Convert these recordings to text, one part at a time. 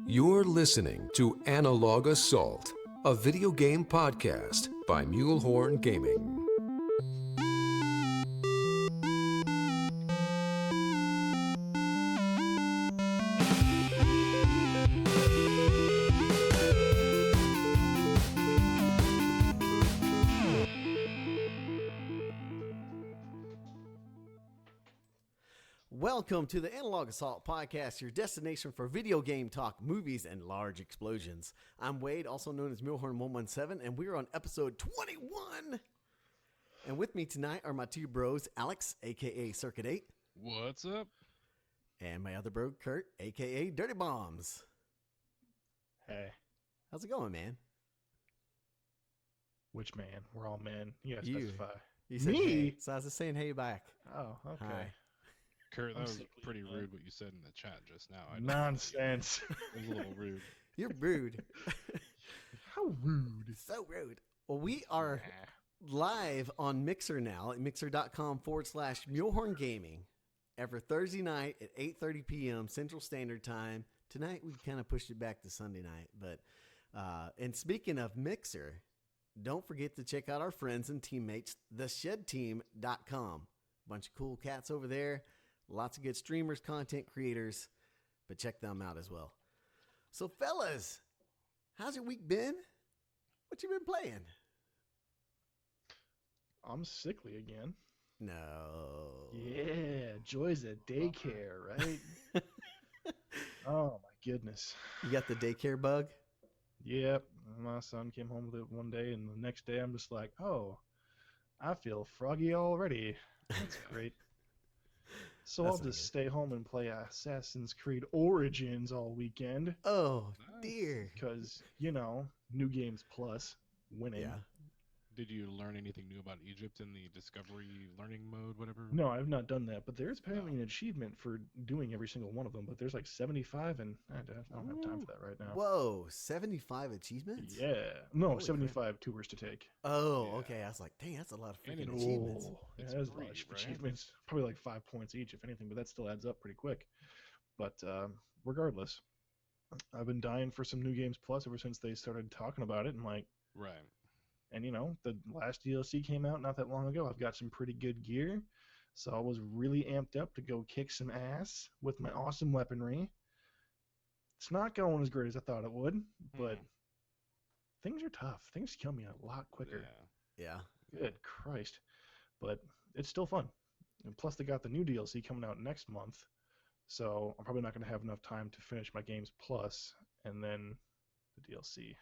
You're listening to Analog Assault, a video game podcast by Mulehorn Gaming. Welcome to the Analog Assault Podcast, your destination for video game talk, movies, and large explosions. I'm Wade, also known as Mulehorn117, and we're on episode 21. And with me tonight are my two bros, Alex, a.k.a. Circuit 8. What's up? And my other bro, Kurt, a.k.a. Dirty Bombs. Hey. How's it going, man? Which man? We're all men. You gotta You. specify. You said Me? Hey, so I was just saying hey back. Oh, okay. Hi. Kurt, that I'm was sickly pretty young. rude what you said in the chat just now. Nonsense. It was a little rude. You're rude. How rude. So rude. Well, we are live on Mixer now at mixer.com/Mulehorn Gaming every Thursday night at 8:30 p.m. Central Standard Time. Tonight we kind of pushed it back to Sunday night, but and speaking of Mixer, don't forget to check out our friends and teammates, theshedteam.com. Bunch of cool cats over there, lots of good streamers, content creators, but check them out as well. So fellas, how's your week been? What you been playing? I'm sickly again. No. Yeah, joys at daycare, right? Oh my goodness. You got the daycare bug? Yep. My son came home with it one day, and the next day I'm just like, oh, I feel froggy already. That's great. So That's I'll not just good. stay home and play Assassin's Creed Origins all weekend. Oh, Nice. dear. Because, you know, New Games Plus, winning. Yeah. Did you learn anything new about Egypt in the Discovery learning mode, whatever? No, I've not done that, but there's apparently an achievement for doing every single one of them, but there's like 75, and I don't have time for that right now. Whoa, 75 achievements? Yeah. No, Holy 75 tours to take. Oh, Yeah. okay. I was like, dang, that's a lot of And freaking it's- achievements. Yeah, It's there's a free, lot of right? achievements. Probably like 5 points each, if anything, but that still adds up pretty quick. But regardless, I've been dying for some New Games Plus ever since they started talking about it, and like, Right. and you know, the last DLC came out not that long ago. I've got some pretty good gear, so I was really amped up to go kick some ass with my awesome weaponry. It's not going as great as I thought it would, but things are tough. Things kill me a lot quicker. Yeah. Yeah. Good Christ. But it's still fun. And plus, they got the new DLC coming out next month, so I'm probably not going to have enough time to finish my Games Plus and then the DLC.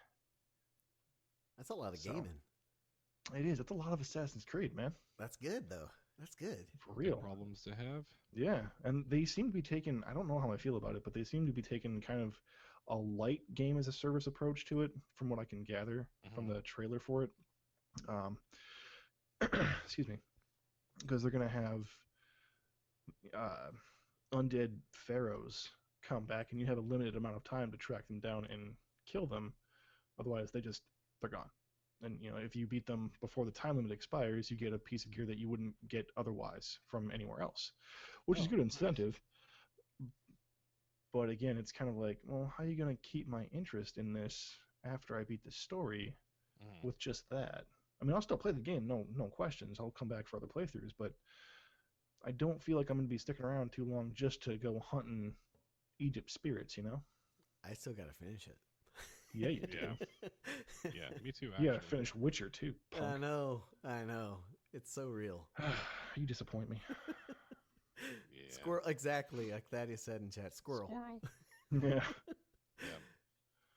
That's a lot of So- gaming. It is. It's a lot of Assassin's Creed, man. That's good, though. That's good. For Good real. problems to have. Yeah, and they seem to be taking, I don't know how I feel about it, but they seem to be taking kind of a light game as a service approach to it, from what I can gather from the trailer for it. Excuse me. Because they're going to have undead pharaohs come back, and you have a limited amount of time to track them down and kill them. Otherwise, they're gone. And you know, if you beat them before the time limit expires, you get a piece of gear that you wouldn't get otherwise from anywhere else, which is good incentive. But again, it's kind of like, well, how are you going to keep my interest in this after I beat the story Mhm. with just that? I mean, I'll still play the game, no questions. I'll come back for other playthroughs, but I don't feel like I'm going to be sticking around too long just to go hunting Egypt spirits, you know? I still got to finish it. Yeah, you do. Yeah. Yeah, me too, actually. You got to finish Witcher too. I Punk. know. It's so real. You disappoint me. Yeah. Squirrel, exactly like Thaddeus said in chat. Squirrel. Squirrel. Yeah. Yeah.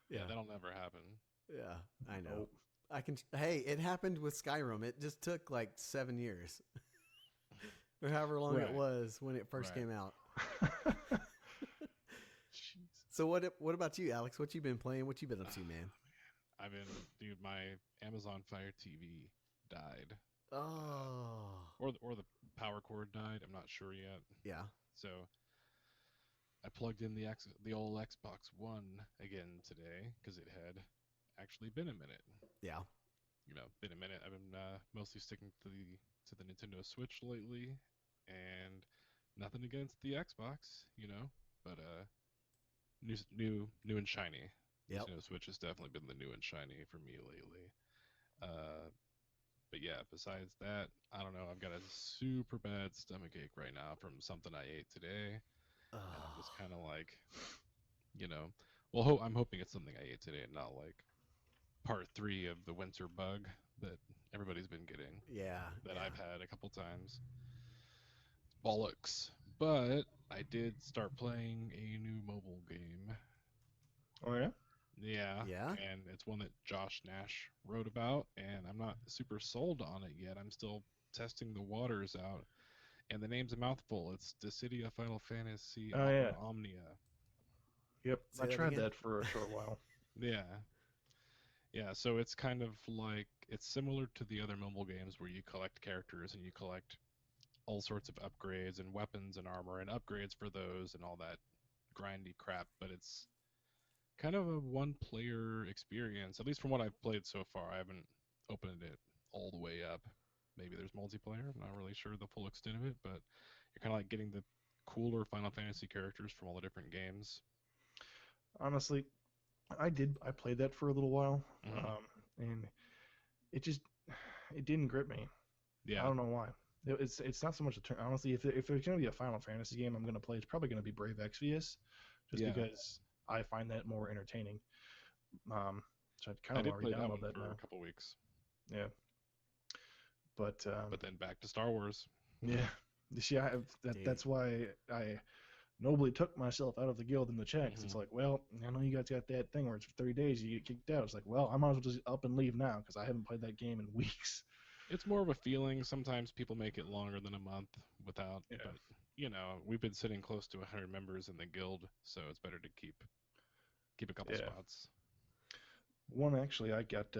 Yeah, that'll never happen. Yeah, I know. Nope. I can. Hey, it happened with Skyrim. It just took like 7 years, or however long it Right. was when it first Right. came out. Jeez. So what about you, Alex? What you been playing? What you been up to, man? Dude, my Amazon Fire TV died. Oh, Or the power cord died. I'm not sure yet. yeah. So I plugged in the old Xbox One again today because it had actually been a minute. Yeah. Been a minute. I've been mostly sticking to the Nintendo Switch lately, and nothing against the Xbox, but new and shiny. Yep. Switch has definitely been the new and shiny for me lately. But yeah, besides that, I don't know. I've got a super bad stomachache right now from something I ate today, and I'm just kind of like, well, I'm hoping it's something I ate today and not like part 3 of the winter bug that everybody's been getting, Yeah. that yeah. I've had a couple times. Bollocks. But I did start playing a new mobile game. Oh yeah. Yeah. Yeah? And it's one that Josh Nash wrote about, and I'm not super sold on it yet. I'm still testing the waters out. And the name's a mouthful. It's Dissidia Final Fantasy Oh yeah. Omnia. Yep. Say I that tried again? that for a short while. Yeah. Yeah, so it's kind of like, it's similar to the other mobile games where you collect characters and you collect all sorts of upgrades and weapons and armor and upgrades for those and all that grindy crap, but it's kind of a one-player experience, at least from what I've played so far. I haven't opened it all the way up. Maybe there's multiplayer. I'm not really sure the full extent of it, but you're kind of like getting the cooler Final Fantasy characters from all the different games. Honestly, I played that for a little while, Mhm. and it didn't grip me. I Yeah, don't know why. It's not so much a turn. Honestly, if there's going to be a Final Fantasy game I'm going to play, it's probably going to be Brave Exvius, just Yeah. because I find that more entertaining. So I kind I of did already play that one download that for now. a couple weeks, Yeah, but but then back to Star Wars. yeah, see, that's why I nobly took myself out of the guild in the chat. 'Cause it's Mhm. like, well, I know you guys got that thing where it's for 30 days, you get kicked out. It's like, well, I might as well just up and leave now because I haven't played that game in weeks. It's more of a feeling. Sometimes people make it longer than a month without, Yeah. but we've been sitting close to 100 members in the guild, so it's better to keep a couple Yeah. spots. One actually I got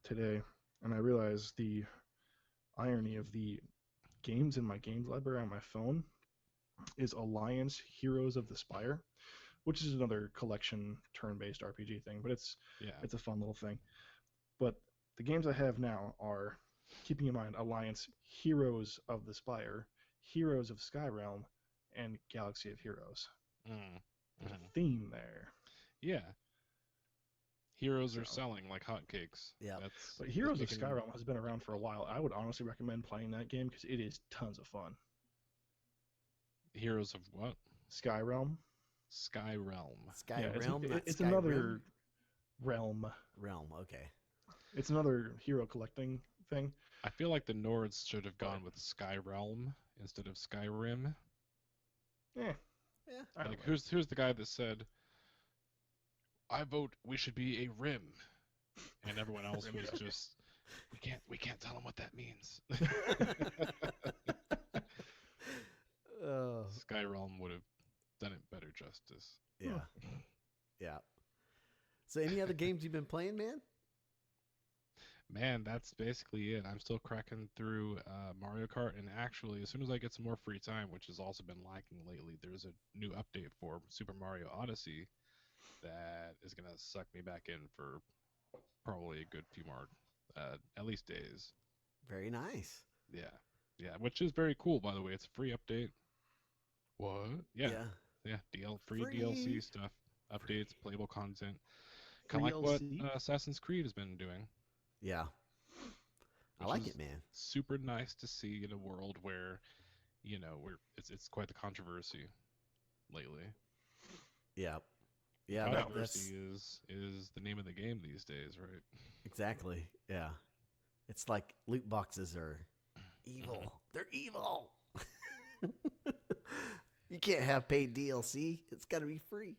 today, and I realized the irony of the games in my games library on my phone is Alliance Heroes of the Spire, which is another collection turn-based RPG thing, but it's Yeah. a fun little thing. But the games I have now are, keeping in mind, Alliance Heroes of the Spire, Heroes of Skyrealm, and Galaxy of Heroes. Mm. There's Mhm. a theme there. Yeah. Heroes are So- selling like hotcakes. Yeah. But Heroes of making- Skyrealm has been around for a while. I would honestly recommend playing that game because it is tons of fun. Heroes of what? Skyrealm. Skyrealm. Skyrealm, not it's Skyrim? another realm. Realm, okay. It's another hero collecting thing. I feel like the Nords should have gone with Skyrealm instead of Skyrim. Yeah. Yeah. I don't Like, know. who's the guy that said, "I vote we should be a Rim," and everyone else Rim was joke. just, "We can't tell them what that means." Oh, Skyrealm would have done it better justice. yeah. Yeah. So any other games you've been playing, man? Man, that's basically it. I'm still cracking through Mario Kart, and actually, as soon as I get some more free time, which has also been lacking lately, there's a new update for Super Mario Odyssey that is gonna suck me back in for probably a good few more, at least days. Very nice. Yeah, which is very cool, by the way. It's a free update. What? Yeah, free Free. DLC stuff, updates, playable content, kind of like what DLC? Assassin's Creed has been doing. Yeah. I Which like is it, man. Super nice to see in a world where, it's quite the controversy lately. Yeah. Yeah, that's Controversy is the name of the game these days, right? exactly. Yeah. It's like loot boxes are evil. They're evil. You can't have paid DLC. It's got to be free.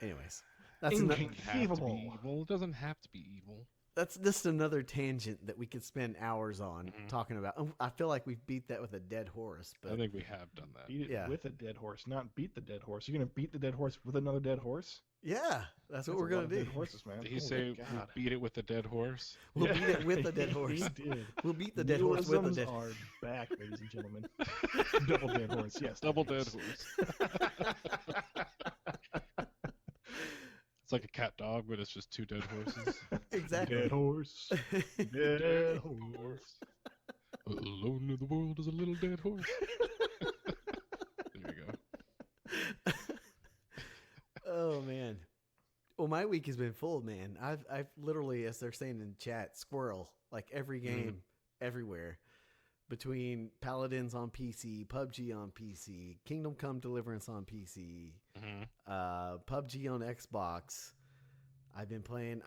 Anyways, that's It ano- doesn't have to be Inconceivable. evil. It doesn't have to be evil. that's just another tangent that we could spend hours on Mhm. talking about. I feel like we've beat that with a dead horse, I but think we have done that. Beat it Yeah. with a dead horse, not beat the dead horse. You're gonna beat the dead horse with another dead horse? yeah, that's what That's we're a gonna lot of do. Dead horses, man. Did he Holy say we God. beat it with a dead horse? We'll Yeah. beat it with a dead horse. He did. We'll beat the dead horse with a Neologisms dead. are back, ladies and gentlemen. Double dead horse, yes. Double that dead is. horse. It's like a cat dog, but it's just two dead horses. Exactly. Dead horse. Dead horse. Alone in the world is a little dead horse. There you go. Oh Well, my week has been full, man. I've literally, as they're saying in chat, squirrel like every game, everywhere. Between Paladins on PC, PUBG on PC, Kingdom Come Deliverance on PC, PUBG on Xbox. I've been playing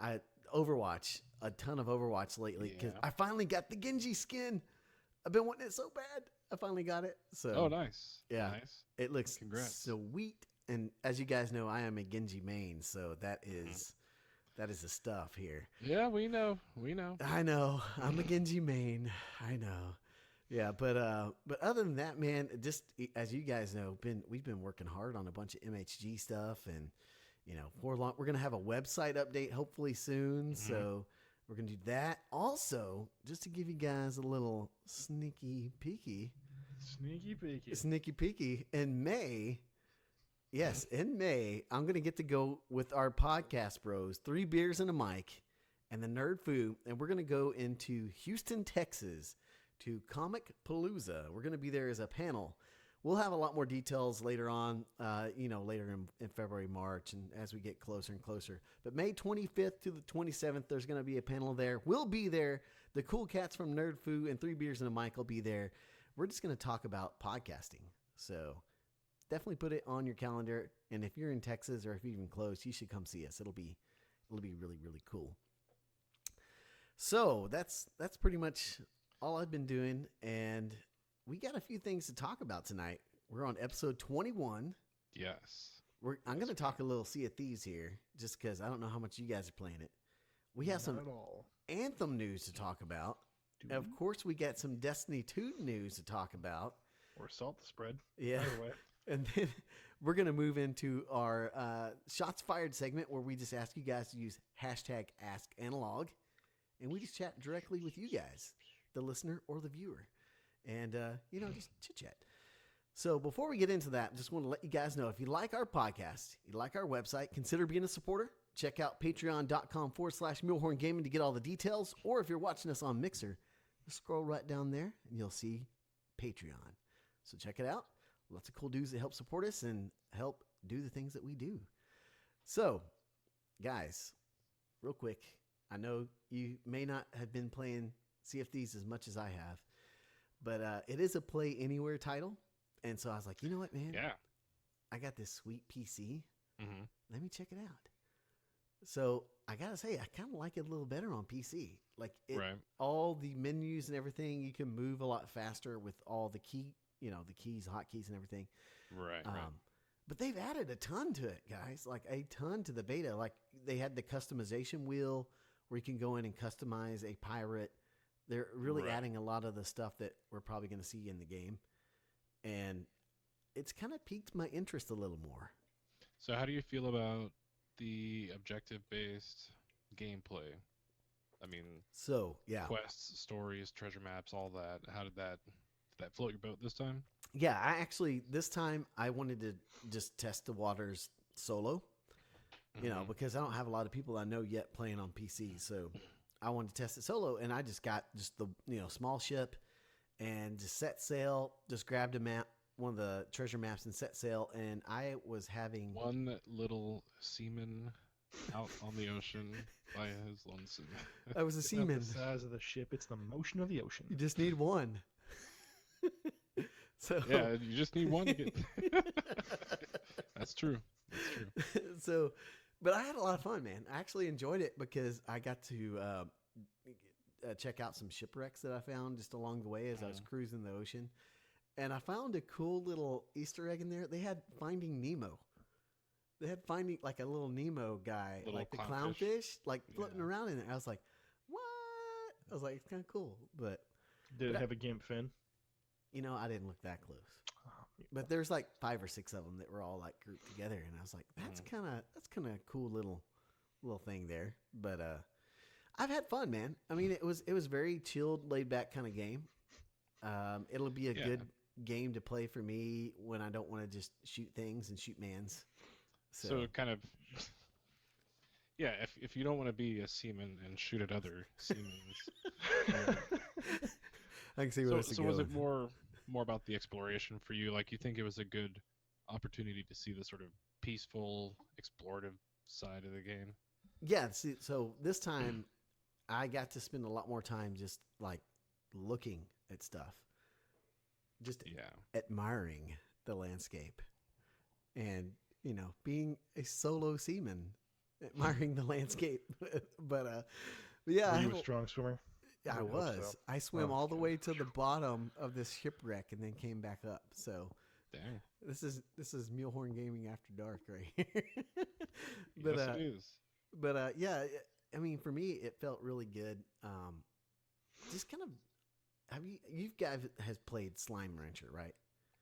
Overwatch, a ton of Overwatch lately because I finally got the Genji skin. I've been wanting it so bad. I finally got it. So Oh, nice. yeah, Nice. it looks Congrats. sweet. And as you guys know, I am a Genji main, so that is the stuff here. Yeah, we know. We know. I know. I'm a Genji main. I know. Yeah, but other than that, man, just as you guys know, we've been working hard on a bunch of MHG stuff, and we're gonna have a website update hopefully soon. So we're gonna do that. Also, just to give you guys a little sneaky peeky in May. Yes, in May, I'm gonna get to go with our podcast bros, 3 beers and a mic, and the Nerd Foo, and we're gonna go into Houston, Texas, to Comic Palooza. We're going to be there as a panel. We'll have a lot more details later on, later in February, March, and as we get closer and closer. But May 25th to the 27th, there's going to be a panel there. We'll be there. The cool cats from Nerd Foo and 3 Beers and a Mic will be there. We're just going to talk about podcasting. So definitely put it on your calendar. And if you're in Texas or if you're even close, you should come see us. It'll be really, really cool. So that's pretty much all I've been doing, and we got a few things to talk about tonight. We're on episode 21. Yes. I'm going to talk a little Sea of Thieves here, just because I don't know how much you guys are playing it. We have some Anthem news to talk about. Of course, we got some Destiny 2 news to talk about. Or Salt the Spread. Yeah. Either way. And then we're going to move into our Shots Fired segment, where we just ask you guys to use hashtag AskAnalog, and we just chat directly with you guys, the listener or the viewer, and just chit chat. So before we get into that, just want to let you guys know, if you like our podcast, you like our website, consider being a supporter. Check out patreon.com/Mulehorn Gaming to get all the details. Or if you're watching us on Mixer, just scroll right down there and you'll see Patreon. So check it out. Lots of cool dudes that help support us and help do the things that we do. So, guys, real quick, I know you may not have been playing Sea of Thieves as much as I have, but it is a play anywhere title, and so I was like, you know what, man? Yeah. I got this sweet PC. Let me check it out. So I gotta say, I kind of like it a little better on PC. Like all the menus and everything, you can move a lot faster with all the keys, hotkeys and everything. Right. But they've added a ton to it, guys. Like a ton to the beta. Like they had the customization wheel where you can go in and customize a pirate. They're really adding a lot of the stuff that we're probably going to see in the game. And it's kind of piqued my interest a little more. So how do you feel about the objective-based gameplay? I mean, quests, stories, treasure maps, all that. How did that float your boat this time? Yeah, this time I wanted to just test the waters solo, because I don't have a lot of people I know yet playing on PC. So I wanted to test it solo, and I just got the small ship and just set sail, just grabbed a map, one of the treasure maps, and set sail, and I was having one little seaman out on the ocean by his lonesome. I was a seaman. It's not the size of the ship, it's the motion of the ocean. You just need one. So yeah, you just need one to get. That's true. So, but I had a lot of fun, man. I actually enjoyed it because I got to check out some shipwrecks that I found just along the way as I was cruising the ocean. And I found a cool little Easter egg in there. They had Finding Nemo. They had finding like a little Nemo guy, like the clownfish, like floating around in there. I was like, what? I was like, it's kind of cool. But did it have a gimp fin? I didn't look that close. But there's like 5 or 6 of them that were all like grouped together, and I was like, that's kind of cool little thing there. But I've had fun, man. I mean, it was very chilled, laid back kind of game. It'll be a good game to play for me when I don't want to just shoot things and shoot mans. So kind of, if you don't want to be a seaman and shoot at other seamans. I can see where this is going. So was it more about the exploration for you? Like, you think it was a good opportunity to see the sort of peaceful, explorative side of the game. Yeah. See, so this time I got to spend a lot more time just like looking at stuff, just Yeah. admiring the landscape, and being a solo seaman, admiring the landscape. but yeah, Were you a strong swimmer? I would hope was. so. I swam Oh, all the okay. way to the bottom of this shipwreck and then came back up. So Dang. this is Mulehorn Gaming After Dark right here. but Yes, it is. yeah, I mean, for me, it felt really good. Just kind of, you guys has played Slime Rancher, right?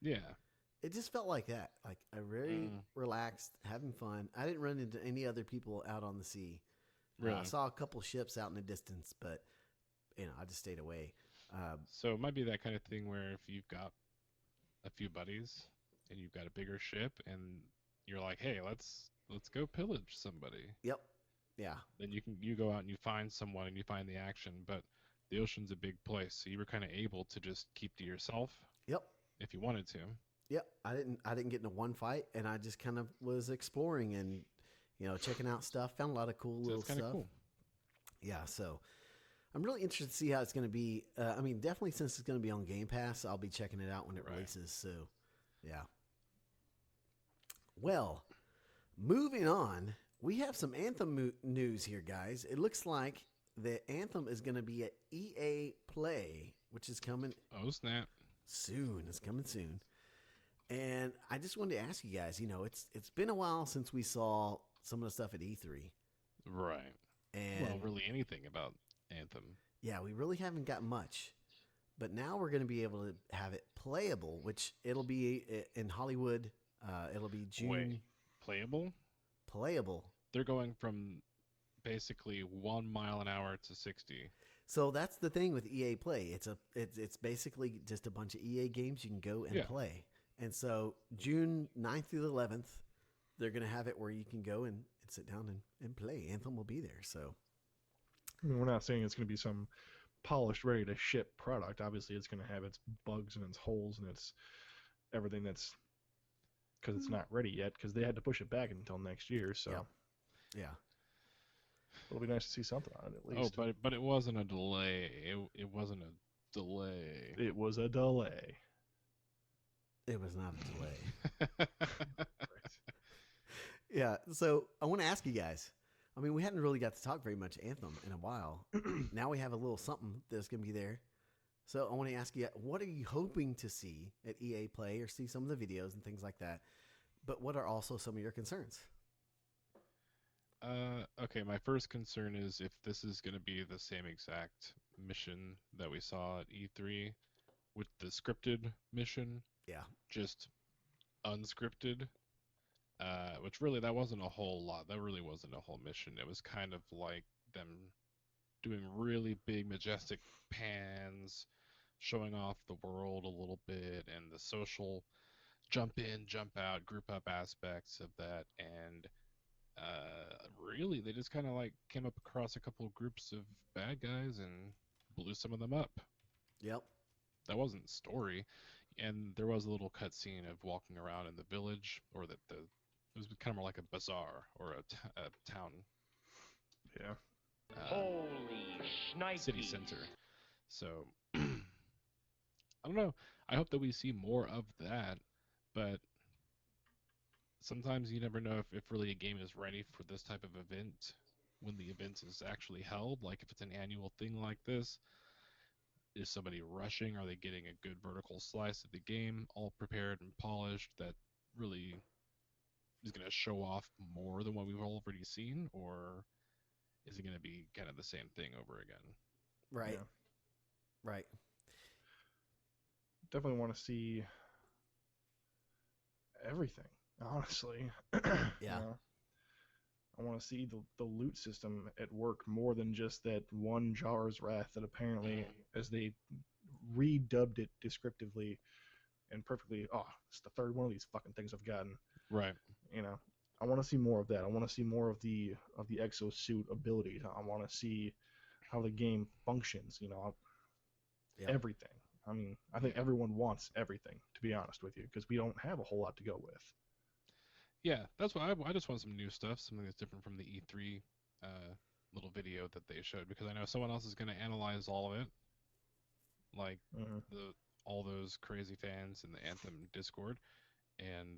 Yeah. It just felt like that, like a very Mm. relaxed, having fun. I didn't run into any other people out on the sea. I Really. saw a couple ships out in the distance, but I just stayed away. So it might be that kind of thing where if you've got a few buddies and you've got a bigger ship and you're like, hey, let's go pillage somebody. Yep. Yeah. Then you go out and you find someone and you find the action, but the ocean's a big place, so you were kind of able to just keep to yourself Yep. if you wanted to. Yep. I didn't get into one fight, and I just kind of was exploring and checking out stuff. Found a lot of cool So little it's kind of stuff. cool. Yeah. So I'm really interested to see how it's going to be. I mean, definitely since it's going to be on Game Pass, I'll be checking it out when it Right. releases. So, yeah. Well, moving on, we have some Anthem news here, guys. It looks like the Anthem is going to be at EA Play, which is coming Oh snap! soon. It's coming soon. And I just wanted to ask you guys, it's been a while since we saw some of the stuff at E3. Right. And Well, really anything about Anthem. yeah, we really haven't got much. But now we're going to be able to have it playable, which it'll be in Hollywood. It'll be June. Wait, playable? Playable. They're going from basically 1 mile an hour to 60. So that's the thing with EA Play. It's basically just a bunch of EA games you can go and Yeah. play. And so June 9th through the 11th, they're going to have it where you can go and sit down and play. Anthem will be there. So I mean, we're not saying it's going to be some polished, ready to ship product. Obviously, it's going to have its bugs and its holes and its everything that's because it's not ready yet because they had to push it back until next year. So Yep. yeah. it'll be nice to see something on it at Oh, least. but it wasn't a delay. It wasn't a delay. It was a delay. It was not a delay. Yeah. So I want to ask you guys. I mean, we hadn't really got to talk very much Anthem in a while. Now we have a little something that's going to be there. So I want to ask you, what are you hoping to see at EA Play or see some of the videos and things like that? But what are also some of your concerns? Okay, my first concern is if this is going to be the same exact mission that we saw at E3 with the scripted mission, Yeah. just unscripted, which really that wasn't a whole lot. That really wasn't a whole mission. It was kind of like them doing really big, majestic pans, showing off the world a little bit, and the social jump in, jump out, group up aspects of that, and really they just kind of like came up across a couple of groups of bad guys and blew some of them up. Yep. That wasn't story, and there was a little cutscene of walking around in the village, or that it was kind of more like a bazaar or a town Yeah. Holy shnikes. city center. So I don't know. I hope that we see more of that, but sometimes you never know if really a game is ready for this type of event when the event is actually held. Like if it's an annual thing like this, is somebody rushing? Are they getting a good vertical slice of the game, all prepared and polished, that really is going to show off more than what we've already seen? Or is it going to be kind of the same thing over again? Right. Yeah. Right. Definitely want to see everything, honestly. Yeah. I want to see the loot system at work more than just that one Jar's Wrath that apparently, as they redubbed it descriptively and perfectly, it's the third one of these fucking things I've gotten. Right. I want to see more of that. I want to see more of the exosuit abilities. I want to see how the game functions. Yeah. Everything. I mean, I think everyone wants everything, to be honest with you, because we don't have a whole lot to go with. Yeah, that's why I just want some new stuff, something that's different from the E3 little video that they showed, because I know someone else is going to analyze all of it, like Mhm. all those crazy fans in the Anthem Discord, and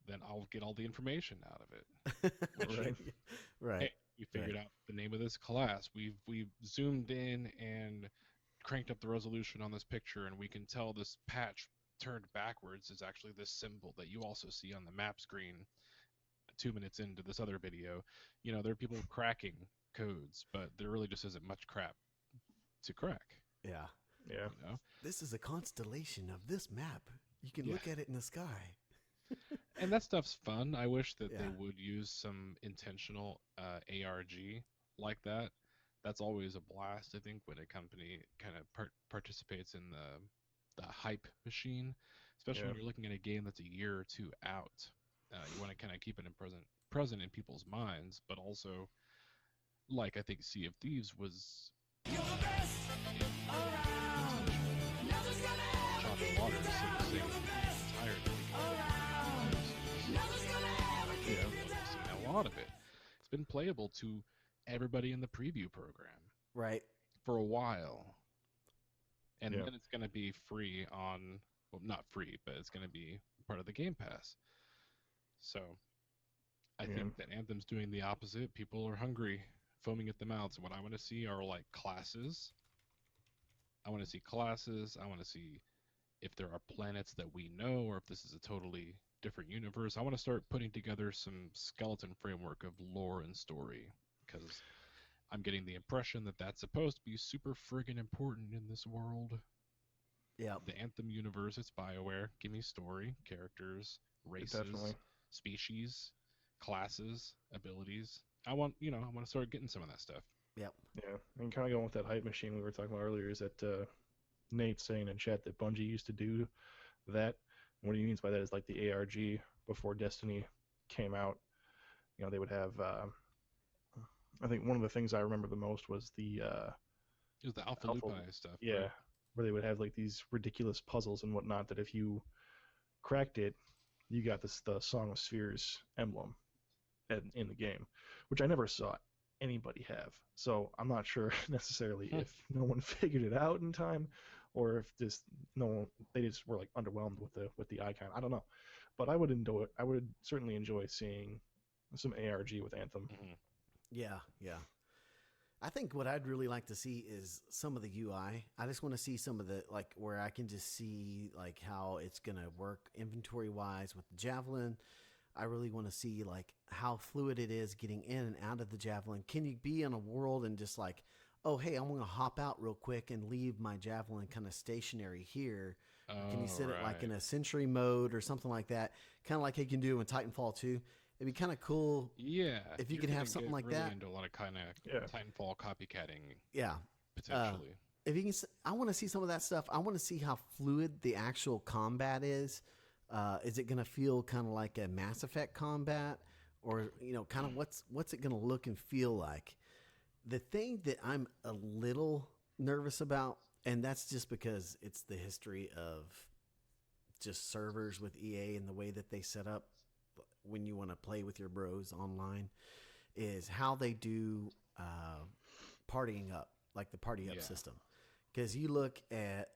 then I'll get all the information out of it. Which, Right. Right. hey, we figured out the name of this class. We've zoomed in and cranked up the resolution on this picture, and we can tell this patch turned backwards is actually this symbol that you also see on the map screen 2 minutes into this other video. You know, there are people cracking codes, but there really just isn't much crap to crack. Yeah. Yeah. You know, This is a constellation of this map. You can Yeah. look at it in the sky. and that stuff's fun. I wish that they Yeah. would use some intentional ARG like that. That's always a blast, I think, when a company kind of participates in the hype machine, especially when Yeah. you're looking at a game that's a year or two out. You want to kind of keep it in present in people's minds, but also, like I think Sea of Thieves was chopping water to say entirely. Yeah. We've seen a lot of it. It's been playable to everybody in the preview program Right. for a while. And Yeah. then it's going to be free on, well, not free, but it's going to be part of the Game Pass. So I Yeah. think that Anthem's doing the opposite. People are hungry, foaming at the mouths. What I want to see are like classes. I want to see classes. I want to see if there are planets that we know, or if this is a totally different universe. I want to start putting together some skeleton framework of lore and story, because I'm getting the impression that that's supposed to be super friggin' important in this world. Yeah. The Anthem universe, it's BioWare. Give me story, characters, races, Definitely. species, classes, abilities. I want to start getting some of that stuff. Yep. Yeah. And kind of going with that hype machine we were talking about earlier is that Nate's saying in chat that Bungie used to do that. What he means by that is like the ARG before Destiny came out. You know, they would have. I think one of the things I remember the most was the It was the Alpha Alpha- Lupi stuff. yeah, right? where they would have like these ridiculous puzzles and whatnot that if you cracked it, you got the Song of Spheres emblem in the game, which I never saw anybody have. So I'm not sure necessarily if no one figured it out in time, or if just no one, they just were like underwhelmed with the icon. I don't know, but I would enjoy. I would certainly enjoy seeing some ARG with Anthem. Mhm. Yeah. Yeah. I think what I'd really like to see is some of the UI. I just want to see some of the, like, where I can just see like how it's going to work inventory wise with the Javelin. I really want to see like how fluid it is getting in and out of the Javelin. Can you be in a world and just like, oh, hey, I'm going to hop out real quick and leave my Javelin kind of stationary here? Can you set it like in a sentry mode or something like that? Kind of like you can do in Titanfall 2. It'd be kind of cool. Yeah. If you you're could have gonna something get like really that. into a lot of kind of Yeah. Titanfall copycatting Yeah. potentially. If you can, I want to see some of that stuff. I want to see how fluid the actual combat is. Is it going to feel kind of like a Mass Effect combat, or kind of what's it going to look and feel like? The thing that I'm a little nervous about, and that's just because it's the history of just servers with EA and the way that they set up when you want to play with your bros online, is how they do partying up, like the party up Yeah. system. Because you look at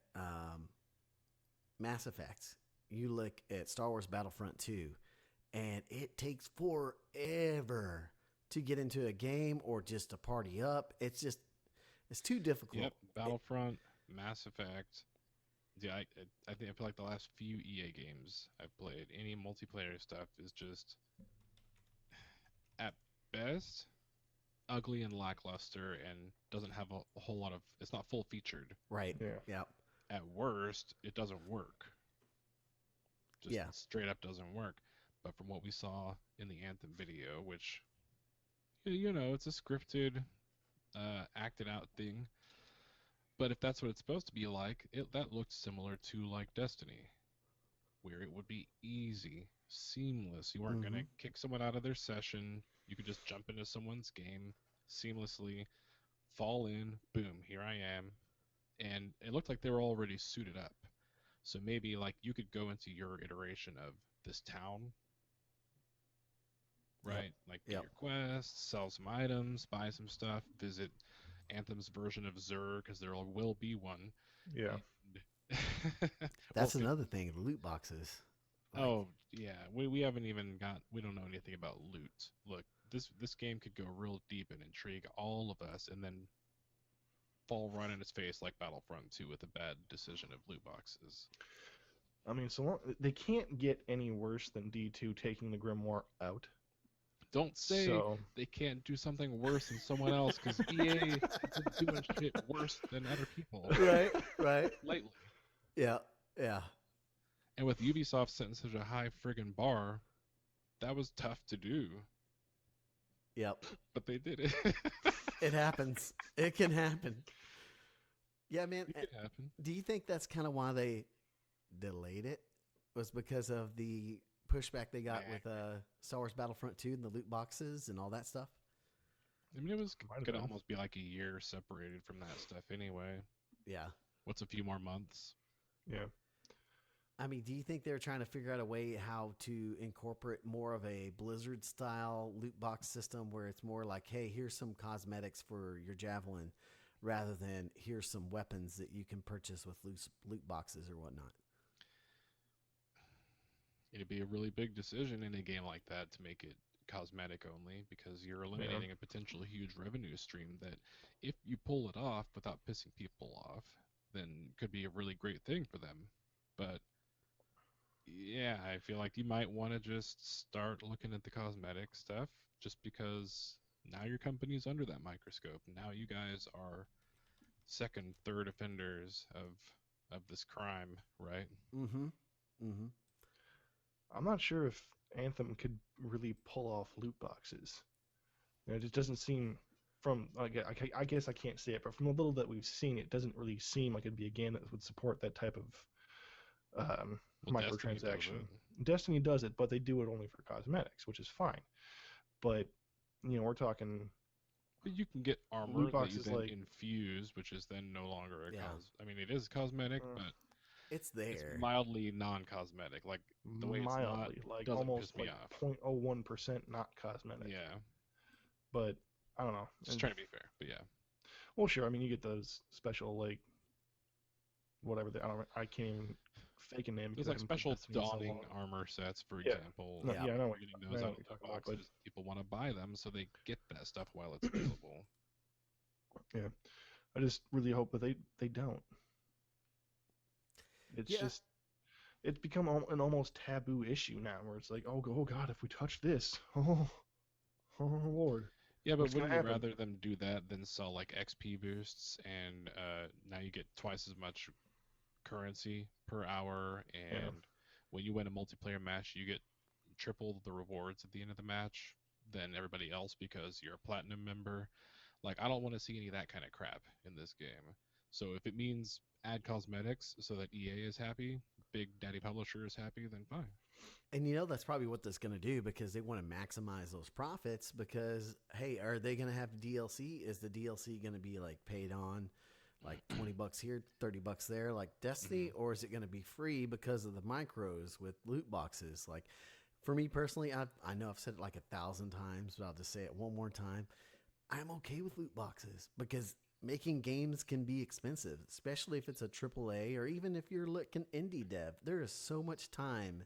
Mass Effect, you look at Star Wars Battlefront 2, and it takes forever to get into a game or just to party up. It's too difficult. Yep. Battlefront, Mass Effect. Yeah, I think I feel like the last few EA games I've played, any multiplayer stuff is just at best ugly and lackluster and doesn't have a whole lot of. It's not full featured. Right. Yeah. Yeah. At worst, it doesn't work. Just Yeah. straight up doesn't work. But from what we saw in the Anthem video, which it's a scripted, acted out thing. But if that's what it's supposed to be like, that looked similar to like Destiny, where it would be easy, seamless. You weren't going to kick someone out of their session. You could just jump into someone's game seamlessly, fall in, boom, here I am. And it looked like they were already suited up. So maybe like you could go into your iteration of this town right? Like get Yep. your quests, sell some items, buy some stuff, visit Anthem's version of Xur because there will be one. Yeah. And That's well, another thing. The loot boxes. Like, oh yeah, we haven't even we don't know anything about loot. Look, this game could go real deep and intrigue all of us, and then fall right in its face like Battlefront 2 with a bad decision of loot boxes. I mean, they can't get any worse than D2 taking the Grimoire out. Don't say So they can't do something worse than someone else because EA isn't doing shit worse than other people. right. Lately. Yeah. And with Ubisoft setting such a high friggin' bar, that was tough to do. Yep. But they did it. It happens. It can happen. Yeah, man. It could happen. Do you think that's kind of why they delayed it? Was because of the pushback they got with Star Wars Battlefront 2 and the loot boxes and all that stuff? I mean, it was Might have gonna been. almost be like a year separated from that stuff anyway. Yeah. What's a few more months? yeah. I mean, do you think they're trying to figure out a way how to incorporate more of a Blizzard style loot box system where it's more like, hey, here's some cosmetics for your javelin rather than here's some weapons that you can purchase with loot boxes or whatnot? It'd be a really big decision in a game like that to make it cosmetic only because you're eliminating a potential huge revenue stream that if you pull it off without pissing people off, then could be a really great thing for them. But yeah, I feel like you might want to just start looking at the cosmetic stuff just because now your company's under that microscope. Now you guys are second, third offenders of this crime, right? Mm-hmm. Mm-hmm. I'm not sure if Anthem could really pull off loot boxes. It just doesn't seem from I guess I can't say it, but from the little that we've seen, it doesn't really seem like it'd be a game that would support that type of Well, microtransaction. Destiny does it. Destiny does it, but they do it only for cosmetics, which is fine. But we're talking. But you can get armor Loot that you boxes then like- infuse, which is then no longer a Yeah. I mean, it is cosmetic, Uh, but It's it's there. mildly non-cosmetic. Like the way it's Mildly, not like doesn't almost piss me like off. 0.01% not cosmetic. Yeah, But I don't know. just And- trying to be fair, but yeah. Well, sure. I mean, you get those special whatever I can't even fake a name. There's because I like haven't played special Destiny in so dawning long. armor sets, for Yeah. example. No, Yeah. yeah, I know what Getting I those know out what of you're the talking about, boxes, people want to buy them, so they get that stuff while it's available. I just really hope that they don't. It's Yeah. just it's become an almost taboo issue now, where it's like, oh God, if we touch this, oh Lord. Yeah, but What's gonna wouldn't you happen? rather them do that than sell like XP boosts and now you get twice as much currency per hour, and when you win a multiplayer match, you get triple the rewards at the end of the match than everybody else because you're a platinum member. Like, I don't want to see any of that kind of crap in this game. So if it means add cosmetics so that EA is happy, Big Daddy Publisher is happy, then fine. And that's probably what that's going to do because they want to maximize those profits because, hey, are they going to have DLC? Is the DLC going to be like paid on like $20 here, $30 there, like Destiny, or is it going to be free because of the micros with loot boxes? Like for me personally, I know I've said it like 1,000 times, but I'll just say it one more time. I'm okay with loot boxes because making games can be expensive, especially if it's a AAA or even if you're looking indie dev. There is so much time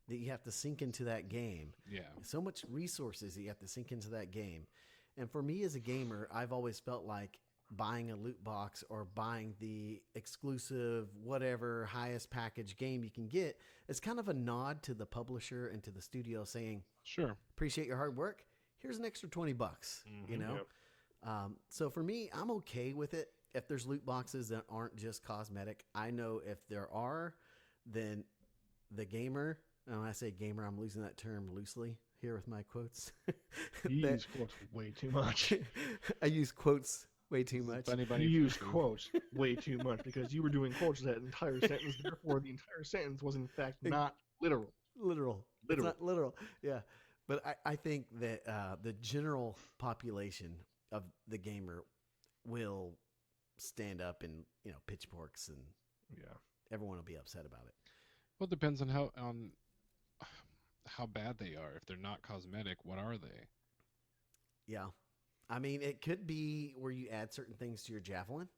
that you have to sink into that game. Yeah. So much resources that you have to sink into that game. And for me as a gamer, I've always felt like buying a loot box or buying the exclusive, whatever highest package game you can get is kind of a nod to the publisher and to the studio saying, Sure. appreciate your hard work. Here's an extra $20, you know? So for me, I'm okay with it. If there's loot boxes that aren't just cosmetic, I know if there are, then the gamer, and when I say gamer, I'm losing that term loosely here with my quotes. You That- use quotes way too much. I use quotes way too much. Funny You bunny use foo-foo. quotes way too much because you were doing quotes that entire sentence. Therefore, the entire sentence was in fact not literal. Literal. It's Literal. not literal. Yeah. But I think that the general population of the gamer will stand up and, pitchforks and Yeah. everyone will be upset about it. Well, it depends on how bad they are. If they're not cosmetic, what are they? Yeah. I mean, it could be where you add certain things to your javelin.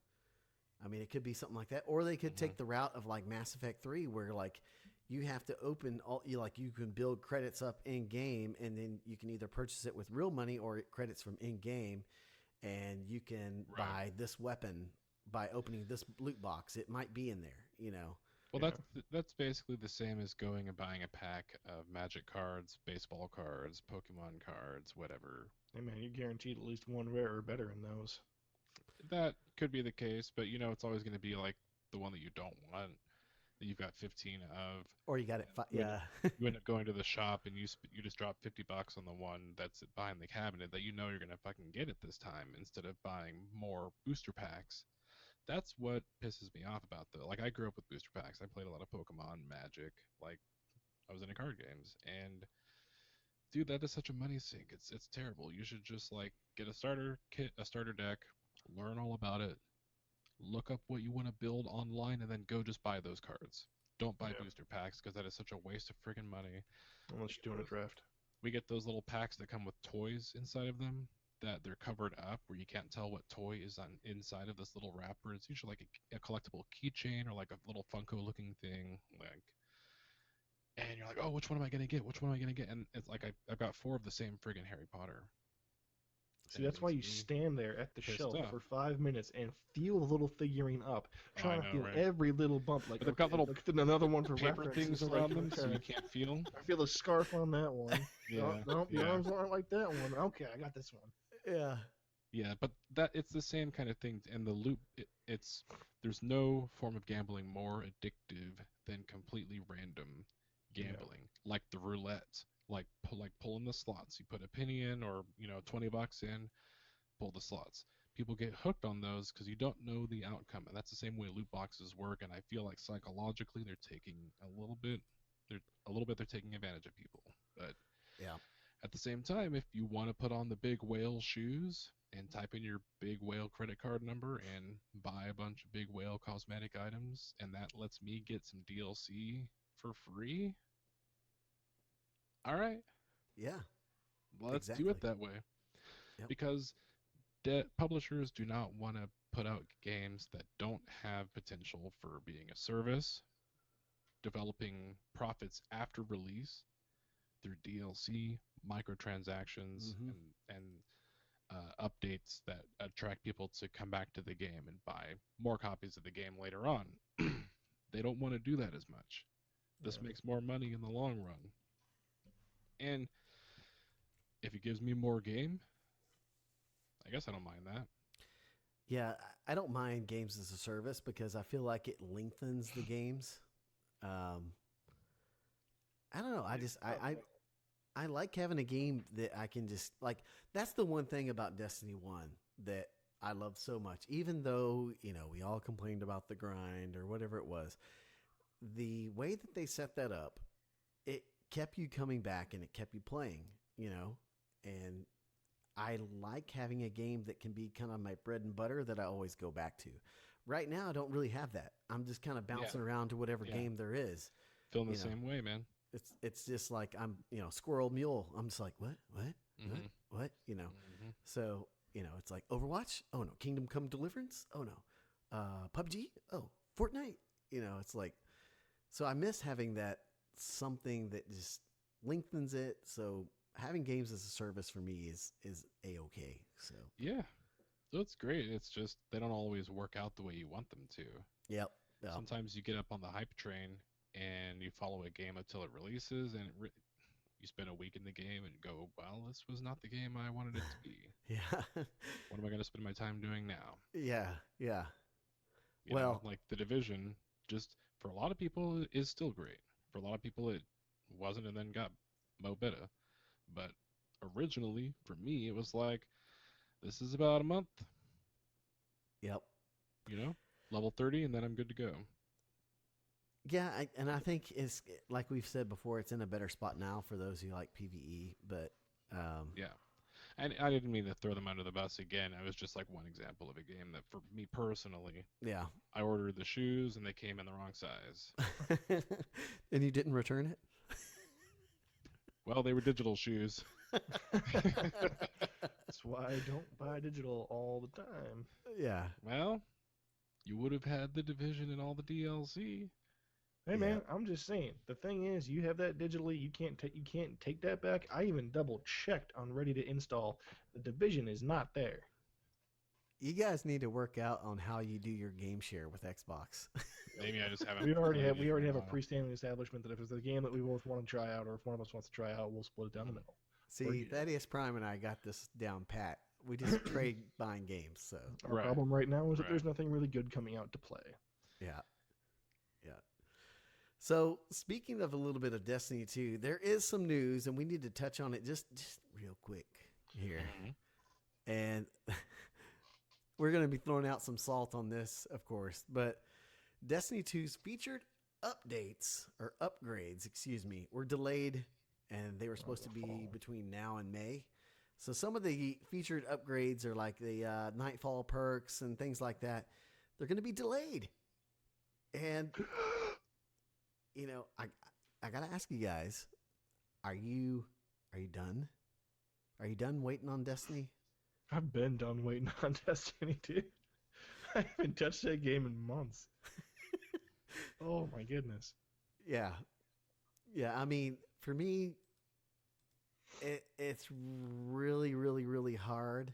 I mean, it could be something like that, or they could take the route of like Mass Effect 3, where like you have to open all you can build credits up in game, and then you can either purchase it with real money or credits from in game, and you can Right. buy this weapon by opening this loot box. It might be in there, you know. Well, Yeah. that's basically the same as going and buying a pack of Magic cards, baseball cards, Pokemon cards, whatever. Hey man, you're guaranteed at least one rare or better in those. That could be the case, but it's always going to be like the one that you don't want, that you've got 15 of. Or you got it. You Yeah. You end up going to the shop and you just drop $50 on the one that's behind the cabinet that you're going to fucking get it this time instead of buying more booster packs. That's what pisses me off about though. Like I grew up with booster packs. I played a lot of Pokemon, Magic, like I was into card games, and dude, that is such a money sink. It's terrible. You should just like get a starter kit, a starter deck, learn all about it, look up what you want to build online, and then go just buy those cards. Don't buy Yeah. booster packs because that is such a waste of friggin' money. Unless you're doing a draft. We get those little packs that come with toys inside of them that they're covered up where you can't tell what toy is on inside of this little wrapper. It's usually like a collectible keychain or like a little Funko looking thing, like. And you're like, oh, which one am I gonna get? Which one am I gonna get? And it's like I've got 4 of the same friggin' Harry Potter. See, And that's it why you makes me stand there at the pissed shelf off. for 5 minutes and feel the little figurine up, Oh, I trying to know, feel right? every little bump. Like But they've got okay, little look at another one for paper reference. things It's around like, them so you okay, can't feel. I feel a scarf on that one. Yeah, No, the yeah. arms aren't like that one. Okay, I got this one. Yeah. Yeah, but it's the same kind of thing. And the loop, it's there's no form of gambling more addictive than completely random Yeah. gambling, like the roulette, like pulling the slots. You put a penny in, or $20 in, pull the slots. People get hooked on those because you don't know the outcome, and that's the same way loot boxes work. And I feel like psychologically they're taking a little bit, they're taking advantage of people. But Yeah. at the same time, if you want to put on the big whale shoes and type in your big whale credit card number and buy a bunch of big whale cosmetic items, and that lets me get some DLC for free, all right, Yeah. let's do Exactly. it that way. Yep. Because publishers do not want to put out games that don't have potential for being a service, developing profits after release through DLC, microtransactions, Mhm. and updates that attract people to come back to the game and buy more copies of the game later on. They don't want to do that as much. This Yeah. makes more money in the long run. And if it gives me more game, I guess I don't mind that. Yeah, I don't mind games as a service because I feel like it lengthens the games. I don't know. I like having a game that I can just like. That's the one thing about Destiny 1 that I love so much. Even though we all complained about the grind or whatever it was, the way that they set that up, it kept you coming back and it kept you playing. And I like having a game that can be kind of my bread and butter that I always go back to. Right now, I don't really have that. I'm just kind of bouncing around to whatever Yeah. game there is. Feeling the You know. same way, man. It's just like I'm, squirrel mule. I'm just like, what? Mhm. What? Mhm. So, it's like Overwatch. Oh no. Kingdom Come Deliverance. Oh no. PUBG. Oh, Fortnite. It's like, so I miss having that something that just lengthens it. So having games as a service for me is a-okay. So, Yeah. So it's great. It's just they don't always work out the way you want them to. yep. Yeah. Sometimes you get up on the hype train and you follow a game until it releases, and you spend a week in the game and go, well, this was not the game I wanted it to be. Yeah. What am I going to spend my time doing now? Yeah. Yeah. You know, Well- like The Division, just for a lot of people, is still great. For a lot of people, it wasn't, and then got mo better. But originally, for me, it was like, this is about a month, Yep. level 30, and then I'm good to go. Yeah, I think it's like we've said before. It's in a better spot now for those who like PVE. But Yeah. And I didn't mean to throw them under the bus again. It was just like one example of a game that, for me personally, yeah. I ordered the shoes and they came in the wrong size. And you didn't return it? Well, they were digital shoes. That's why I don't buy digital all the time. Yeah. Well, you would have had the Division and all the DLC. Hey Yeah. man, I'm just saying. The thing is, you have that digitally. You can't take that back. I even double checked on ready to install. The Division is not there. You guys need to work out on how you do your game share with Xbox. Maybe I just haven't. We already played have it in a while. freestanding establishment that if it's a game that we both want to try out, or if one of us wants to try out, we'll split it down the middle. See, Thaddeus Prime and I got this down pat. We just trade buying games, so Our Right. problem right now is that Right. there's nothing really good coming out to play. yeah. Yeah. So speaking of a little bit of Destiny 2, there is some news and we need to touch on it just real quick here. Mhm. And we're going to be throwing out some salt on this, of course, but Destiny 2's featured updates or upgrades, excuse me, were delayed and they were supposed to be between now and May. So some of the featured upgrades are like the Nightfall perks and things like that. They're going to be delayed. And you know, I got to ask you guys, are you done? Are you done waiting on Destiny? I've been done waiting on Destiny 2. I haven't touched that game in months. Oh my goodness. Yeah. Yeah, I mean, for me, it's really, really, really hard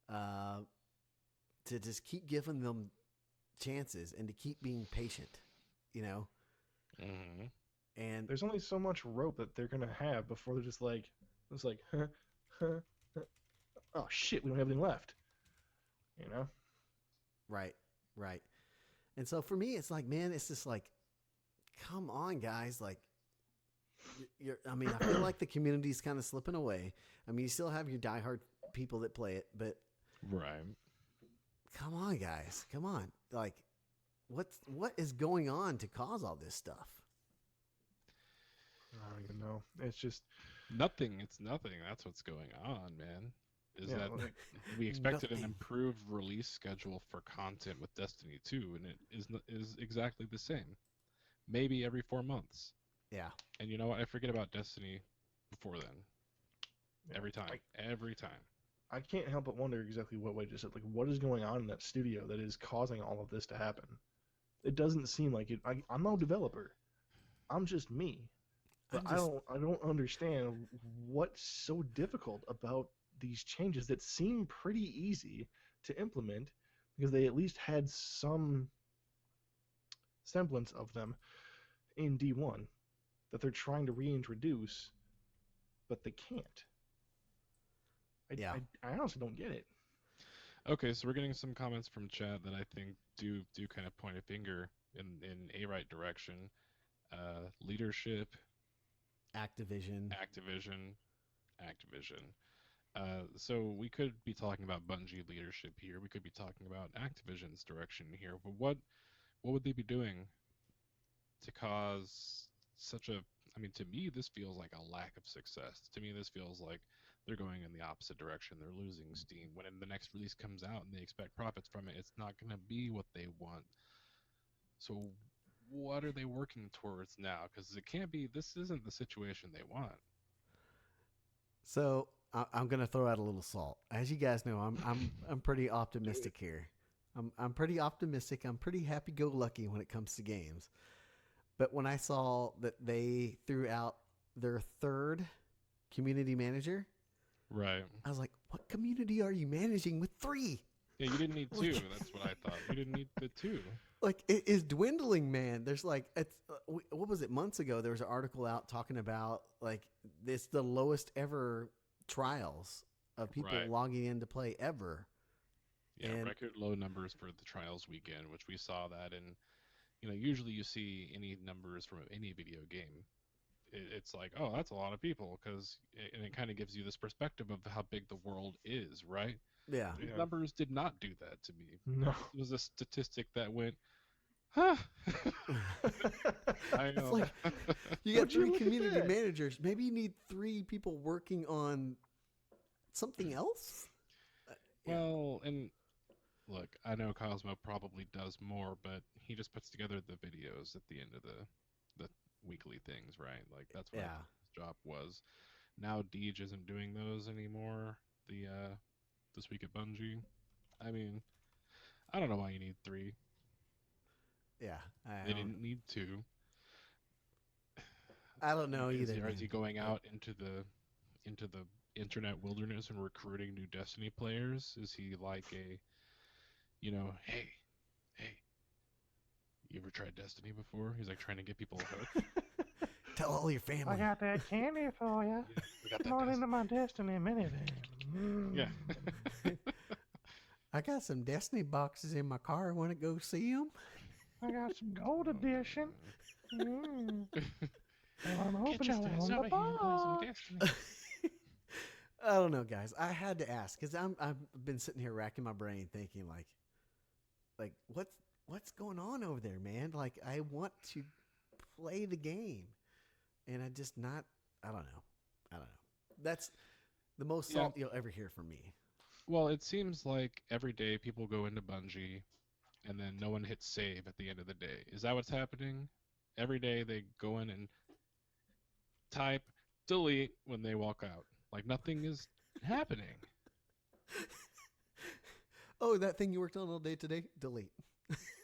to just keep giving them chances and to keep being patient, you know? Mhm. And There's only so much rope that they're gonna have before they're just like, it's like, oh shit, we don't have anything left. You know? right. And so for me, it's like, man, it's just like, come on, guys. Like, I mean, I feel like the community's kind of slipping away. I mean, you still have your diehard people that play it, but Right. come on, guys. Come on. Like, what is going on to cause all this stuff? I don't even know. It's just Nothing. It's nothing. That's what's going on, man. Is Yeah, that like- we expected an Nothing. improved release schedule for content with Destiny 2, and it is exactly the same. Maybe every 4 months. Yeah. And you know what? I forget about Destiny before then. Yeah, Every time. Every time. I can't help but wonder exactly what Wade just said. Like, what is going on in that studio that is causing all of this to happen? It doesn't seem like it. I'm no developer. I'm just me. But I'm just- I don't understand what's so difficult about these changes that seem pretty easy to implement because they at least had some semblance of them in D1 that they're trying to reintroduce, but they can't. Yeah. I honestly don't get it. Okay, so we're getting some comments from chat that I think do kind of point a finger in a right direction. Leadership, Activision. Activision. So we could be talking about Bungie leadership here. We could be talking about Activision's direction here. But what would they be doing to cause such a? I mean, to me, this feels like a lack of success. To me, this feels like they're going in the opposite direction. They're losing steam. When the next release comes out and they expect profits from it, it's not going to be what they want. So what are they working towards now? Because it can't be. This isn't the situation they want. So I'm going to throw out a little salt. As you guys know, I'm pretty optimistic here. I'm pretty optimistic. I'm pretty happy-go-lucky when it comes to games. But when I saw that they threw out their third community manager, Right. I was like, "What community are you managing with 3?" Yeah, you didn't need two. That's what I thought. You didn't need the two. Like, it is dwindling, man. There's like, what was it, months ago? There was an article out talking about like it's the lowest ever trials of people Right. logging in to play ever. Yeah, And- record low numbers for the trials weekend, which we saw that in. Usually you see any numbers from any video game. It's like, oh, that's a lot of people, and it kind of gives you this perspective of how big the world is, right? Yeah. These Yeah. numbers did not do that to me. No. It was a statistic that went, huh. I It's know. like, you got Would you 3 look at community that? managers. Maybe you need 3 people working on something else. Well, and look, I know Cosmo probably does more, but he just puts together the videos at the end of the weekly things, right? Like that's what Yeah. he's drop was. Now Deej isn't doing those anymore. The This Week at Bungie. I mean, I don't know why you need 3. Yeah, They didn't need 2. I don't know either. Is he man. going out into the internet wilderness and recruiting new Destiny players? Is he like a, hey, you ever tried Destiny before? He's like trying to get people hooked. Tell all your family. I got that candy for you. We got Come on into my Destiny minivan. Yeah. I got some Destiny boxes in my car. Want to go see them? I got some gold edition. Mm. Well, I'm hoping Get your it's ass on over the here and play some box. Destiny. I don't know, guys. I had to ask because I've been sitting here racking my brain thinking like what's going on over there, man? Like I want to play the game, and I just not. I don't know. That's the most Yeah. salt you'll ever hear from me. Well, it seems like every day people go into Bungie and then no one hits save at the end of the day. Is that what's happening? Every day they go in and type delete when they walk out. Like nothing is happening. Oh, that thing you worked on all day today? Delete.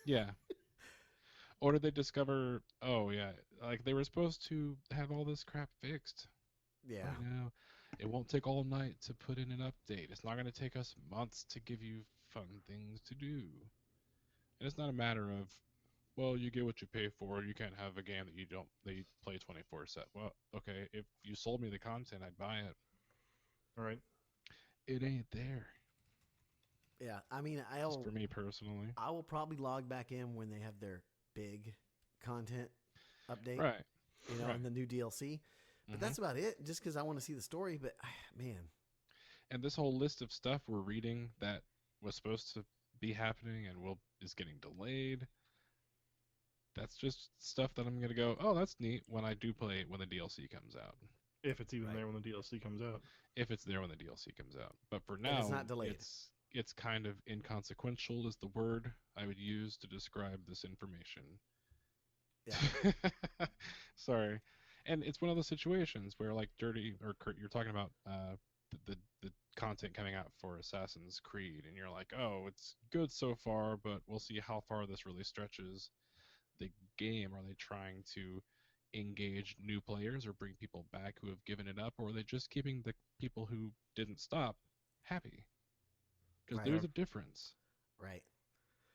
Yeah. Or did they discover, oh yeah, like they were supposed to have all this crap fixed. Yeah. Right now, it won't take all night to put in an update. It's not going to take us months to give you fun things to do. And it's not a matter of, well, you get what you pay for. You can't have a game that you play 24/7. Well, okay, if you sold me the content, I'd buy it. All right. It ain't there. Yeah. I mean, Just for me personally. I will probably log back in when they have their big content update. Right. Right. And the new DLC. But that's about it. Just because I want to see the story. But man, And this whole list of stuff we're reading that was supposed to be happening and is getting delayed. That's just stuff that I'm gonna go, oh, that's neat when I do play it when the DLC comes out. If it's even Right. there when the DLC comes out. If it's there when the DLC comes out. But for If now, it's not delayed. it's kind of inconsequential is the word I would use to describe this information. yeah. Sorry. And it's one of those situations where like Dirty or Kurt, you're talking about the content coming out for Assassin's Creed, and you're like, oh, it's good so far, but we'll see how far this really stretches the game. Are they trying to engage new players or bring people back who have given it up, or are they just keeping the people who didn't stop happy? Because Right. there's a difference. Right.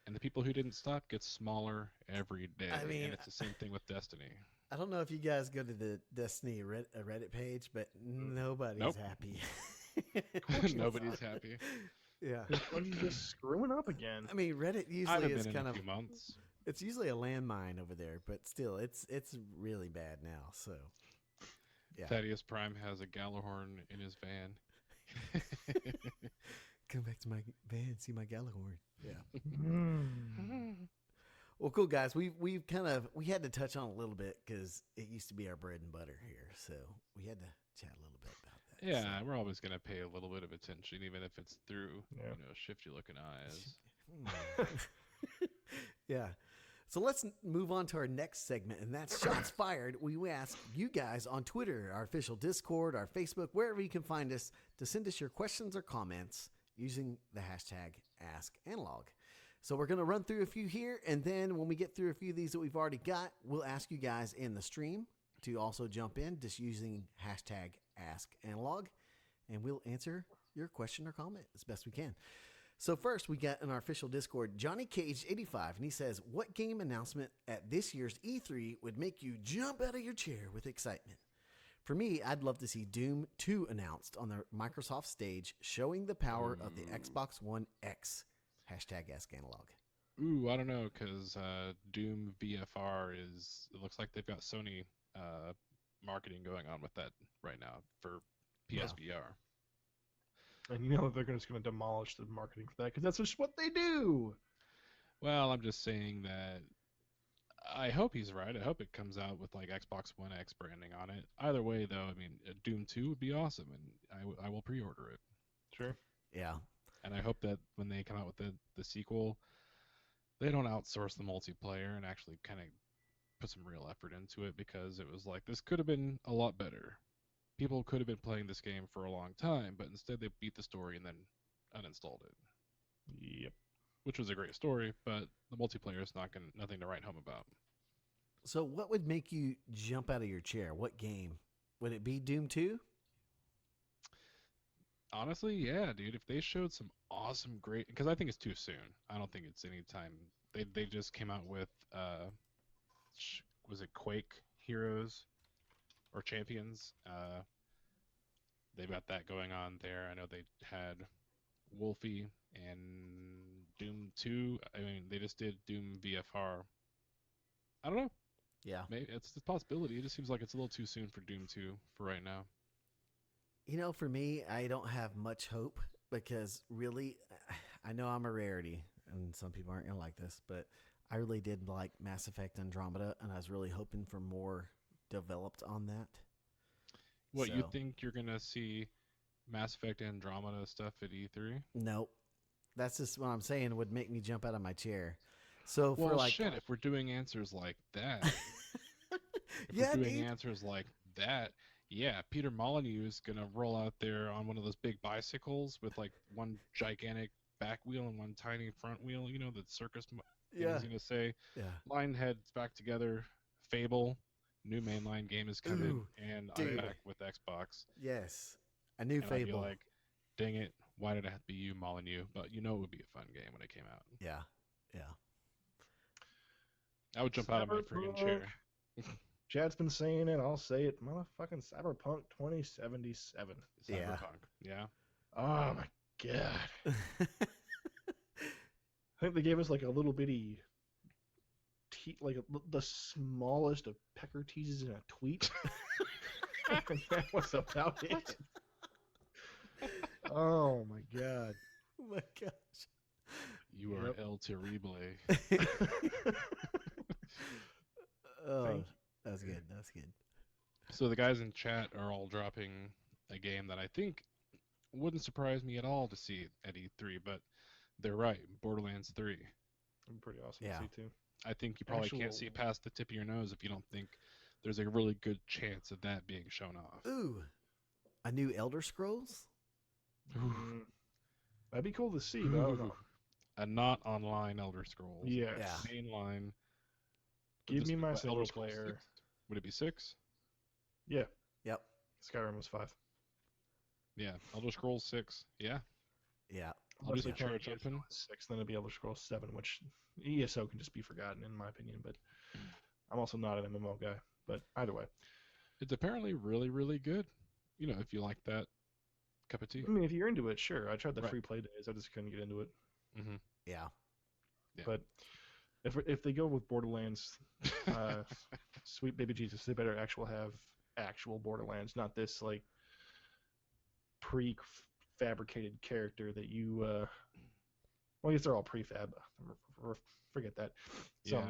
And the people who didn't stop get smaller every day. I mean, and it's the same thing with Destiny. I don't know if you guys go to the Destiny Reddit page, but nobody's Nope. happy. Nobody's happy. Yeah. Bungie's just screwing up again. I mean, Reddit I usually haven't is been in kind a of few months. it's usually a landmine over there, but still, it's really bad now. So, yeah. Thaddeus Prime has a Gallahorn in his van. Come back to my van, see my Gallahorn. Yeah. Mm. Well, cool guys. We had to touch on it a little bit because it used to be our bread and butter here, so we had to chat a little bit about that. Yeah, we're always going to pay a little bit of attention, even if it's through, Yeah. shifty looking eyes. Yeah. So let's move on to our next segment, and that's Shots Fired. We ask you guys on Twitter, our official Discord, our Facebook, wherever you can find us, to send us your questions or comments using the hashtag AskAnalog. So we're going to run through a few here, and then when we get through a few of these that we've already got, we'll ask you guys in the stream to also jump in just using hashtag AskAnalog, and we'll answer your question or comment as best we can. So first, we got in our official Discord, Johnny Cage 85, and he says, what game announcement at this year's E3 would make you jump out of your chair with excitement? For me, I'd love to see Doom 2 announced on the Microsoft stage, showing the power of the Xbox One X. Hashtag AskAnalog. Ooh, I don't know, because Doom VFR it looks like they've got Sony marketing going on with that right now for PSVR. And you know they're just going to demolish the marketing for that because that's just what they do. Well, I'm just saying that I hope he's right. I hope it comes out with like Xbox One X branding on it. Either way, though, I mean, Doom 2 would be awesome, and I will pre-order it. Sure. Yeah. And I hope that when they come out with the sequel, they don't outsource the multiplayer and actually kind of put some real effort into it, because it was like, this could have been a lot better. people could have been playing this game for a long time, but instead they beat the story and then uninstalled it, Yep. which was a great story, but the multiplayer is nothing to write home about. So, what would make you jump out of your chair? What game? Would it be Doom 2? Honestly, yeah, dude. If they showed some awesome, great, because I think it's too soon. I don't think it's any time. They just came out with was it Quake Heroes or Champions? They've got that going on there. I know they had Wolfie and Doom 2. I mean, they just did Doom VFR. I don't know. Yeah. Maybe it's a possibility. It just seems like it's a little too soon for Doom 2 for right now. You know, for me, I don't have much hope because really, I know I'm a rarity, and some people aren't going to like this, but I really did like Mass Effect Andromeda, and I was really hoping for more developed on that. What, you So, think you're going to see Mass Effect Andromeda stuff at E3? Nope. That's just what I'm saying would make me jump out of my chair. So for Well, like, shit, if we're doing answers like that, if yeah, we're doing dude. answers like that, yeah, Peter Molyneux is going to roll out there on one of those big bicycles with like one gigantic back wheel and one tiny front wheel, you know, the circus thing Yeah. is going to say, Yeah. line heads back together, Fable, new mainline game is coming, Ooh, and dude. I'm back with Xbox. Yes. A new And I'd be Fable. like, dang it, why did it have to be you, Molyneux? But you know it would be a fun game when it came out. Yeah. Yeah. I would jump out of my freaking chair. Chad's been saying it. I'll say it. Motherfucking Cyberpunk 2077. Yeah. Cyberpunk. Yeah. Oh my god. I think they gave us like a little bitty, the smallest of pecker teases in a tweet. And that was about it. Oh my god. Oh my gosh. You are Yep. El Terrible. Oh, Thank you. that's good. That's good. So the guys in chat are all dropping a game that I think wouldn't surprise me at all to see at E3, but they're right. Borderlands 3. Pretty awesome Yeah. to see too. I think you probably can't see Actual- past the tip of your nose if you don't think there's a really good chance of that being shown off. Ooh, a new Elder Scrolls? Mm, that'd be cool to see, but I don't know. A not online Elder Scrolls. Yes. Yeah. Mainline. Would Give this me be my what, single Elder Scrolls player. 6? Would it be 6? Yeah. Yep. Skyrim was 5. Yeah. Elder Scrolls 6. Yeah. Yeah. I'll do Unless they some turn chart ESO jumping. 6, then it'd be Elder Scrolls 7, which ESO can just be forgotten in my opinion. But I'm also not an MMO guy. But either way, It's apparently really, really good. You know, if you like that cup of tea. I mean, if you're into it, sure. I tried the Right. free play days. I just couldn't get into it. Mm-hmm. Yeah. Yeah. But if they go with Borderlands, sweet baby Jesus, they better have actual Borderlands, not this like pre-fabricated character that you. Well, I guess they're all prefab. Forget that. Yeah.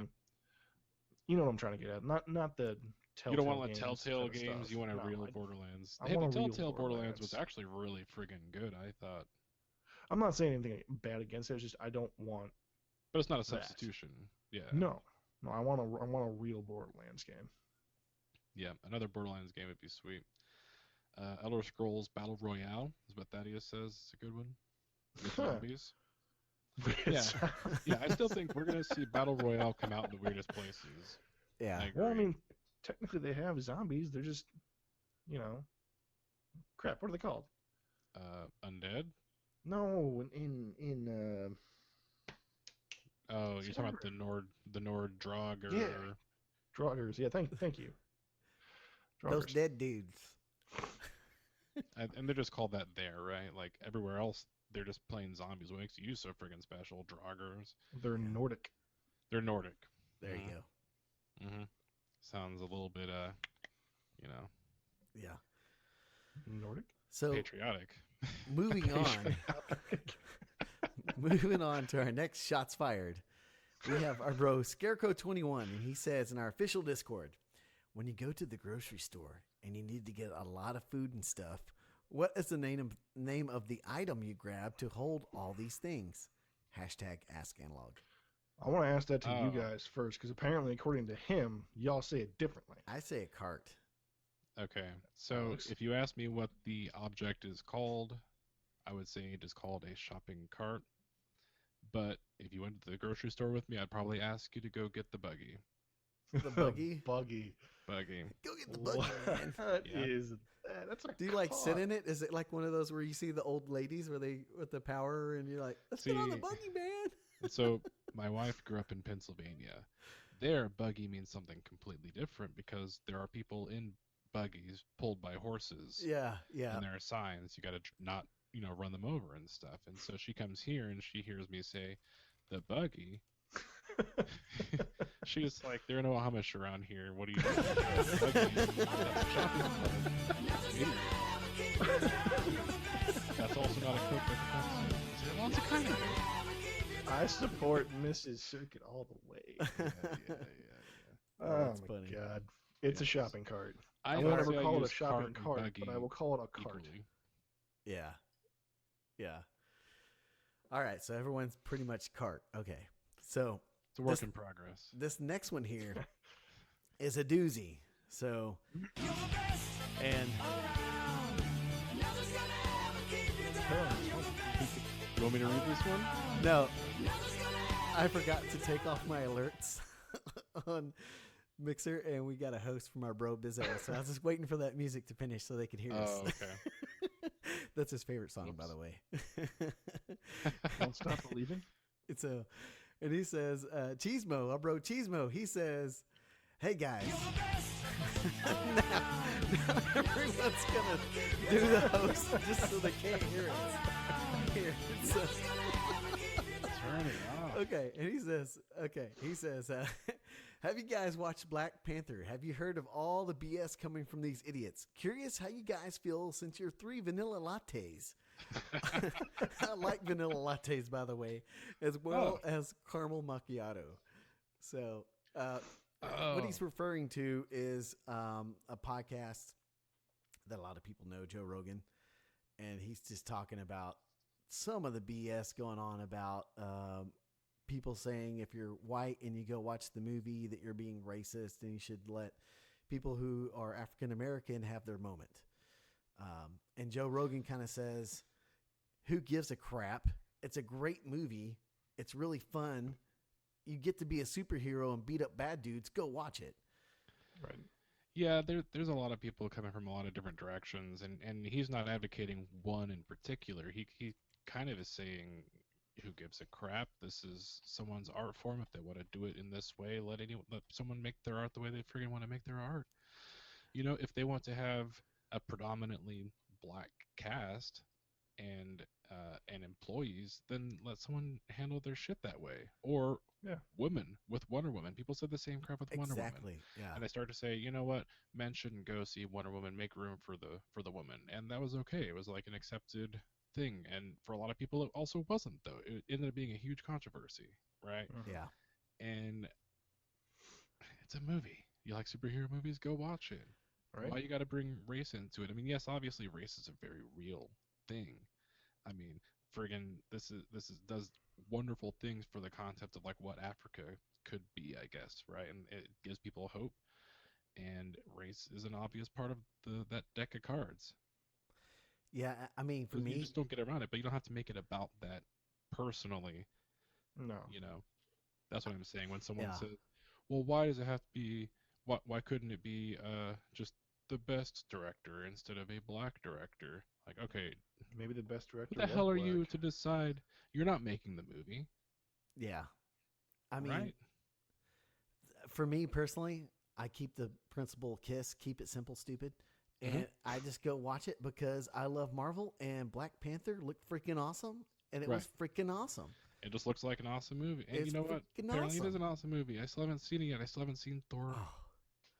You know what I'm trying to get at. Not the Telltale You don't want to let games Telltale kind of games. stuff. You want a No, real I- Borderlands. I Hey, the want a real Telltale Borderlands was Borderlands. actually really friggin' good, I thought. I'm not saying anything bad against it. It's just I don't want. But it's not a That. substitution. Yeah. No, I want a real Borderlands game. Yeah. Another Borderlands game would be sweet. Elder Scrolls Battle Royale is what Thaddeus says. It's a good one. With Huh. zombies. Yeah. Yeah, I still think we're gonna see Battle Royale come out in the weirdest places. Yeah. I Well, I agree. mean, technically they have zombies. They're just, crap. What are they called? Undead. No, Oh, you're talking about the Nord Drog or Yeah. Draugrs. Yeah, thank you. Those Draugrs. dead dudes. and they're just called that there, right? Like everywhere else, they're just plain zombies. What makes you so friggin' special? Draugrs. They're Nordic. They're Nordic. There you Mhm. go. Mm-hmm. Sounds a little bit, Yeah. Nordic. So patriotic. moving on. Moving on to our next shots fired. We have our bro Scarecrow21, and he says in our official Discord, when you go to the grocery store and you need to get a lot of food and stuff, what is the name of the item you grab to hold all these things? Hashtag Ask Analog. I want to ask that to you Oh. guys first, because apparently, according to him, y'all say it differently. I say a cart. Okay, so Alex? if you ask me what the object is called, I would say it is called a shopping cart. But if you went to the grocery store with me, I'd probably ask you to go get the buggy. The buggy? Buggy. Buggy. Go get the buggy, man. What Yeah. is that? That's a Do you like sit car. in it? Is it like one of those where you see the old ladies where they with the power and you're like, let's get on the See- buggy, man? So my wife grew up in Pennsylvania. There, buggy means something completely different because there are people in buggies pulled by horses, Yeah, yeah. and there are signs you got to not, run them over and stuff. And so she comes here and she hears me say, "The buggy." She's like, "There are no Amish around here. What are you doing?" Buggy. That's a shopping cart. That's also not a cook. Well, it's a kind of. I support Mrs. Circuit all the way. Yeah. Oh That's my funny. god. It's a Yes. shopping cart. I I won't would ever say I call it a use shopping and cart, but buggy I will call it a cart. equally. Yeah. Yeah. All right, so everyone's pretty much cart. Okay. So It's a work This- in progress. this next one here is a doozy. So and You want me to read this one? no, I forgot to take off my alerts on Mixer, and we got a host from our bro Bizzo. So I was just waiting for that music to finish so they could hear us. Oh, okay. That's his favorite song, by Whoops. the way. Don't stop believing. It's a, and he says, Cheesemo, our bro Cheesemo, he says, hey guys. now everyone's gonna do the host just so they can't hear us. Here, so, Turn it off. okay, and he says, have you guys watched Black Panther? Have you heard of all the BS coming from these idiots? Curious how you guys feel since you're 3 vanilla lattes. I like vanilla lattes, by the way, as well as caramel macchiato. So, what he's referring to is a podcast that a lot of people know, Joe Rogan, and he's just talking about some of the BS going on about people saying if you're white and you go watch the movie that you're being racist and you should let people who are African American have their moment. And Joe Rogan kind of says, who gives a crap? It's a great movie. It's really fun. You get to be a superhero and beat up bad dudes. Go watch it. Right. Yeah, there's a lot of people coming from a lot of different directions, and he's not advocating one in particular. He kind of is saying, who gives a crap? This is someone's art form. If they want to do it in this way, let someone make their art the way they freaking want to make their art. If they want to have a predominantly black cast and employees, then let someone handle their shit that way. Or Yeah. women with Wonder Woman. People said the same crap with Wonder Woman. Exactly. Yeah. And they started to say, you know what, men shouldn't go see Wonder Woman, make room for the woman, and that was okay. It was like an accepted thing, and for a lot of people, it also wasn't. Though it ended up being a huge controversy, right? Yeah. And it's a movie. You like superhero movies? Go watch it. Right. Why you got to bring race into it? I mean, yes, obviously, race is a very real thing. I mean, friggin', this does wonderful things for the concept of like what Africa could be, I guess, right? And it gives people hope. And race is an obvious part of that deck of cards. Yeah. I mean, for You me, just don't get around it, but you don't have to make it about that personally. No. That's what I'm saying. When someone Yeah. says, "Well, why does it have to be? Why couldn't it be just the best director instead of a black director?" Like, okay, Maybe the best director. who the was hell are you black. to decide? You're not making the movie, yeah. I mean, right? for me personally, I keep the principle KISS, keep it simple, stupid. And I just go watch it because I love Marvel and Black Panther looked freaking awesome. And it was freaking awesome. It just looks like an awesome movie. And It's you know what? freaking Apparently, it is awesome. an awesome movie. I still haven't seen it yet. I still haven't seen Thor. Oh,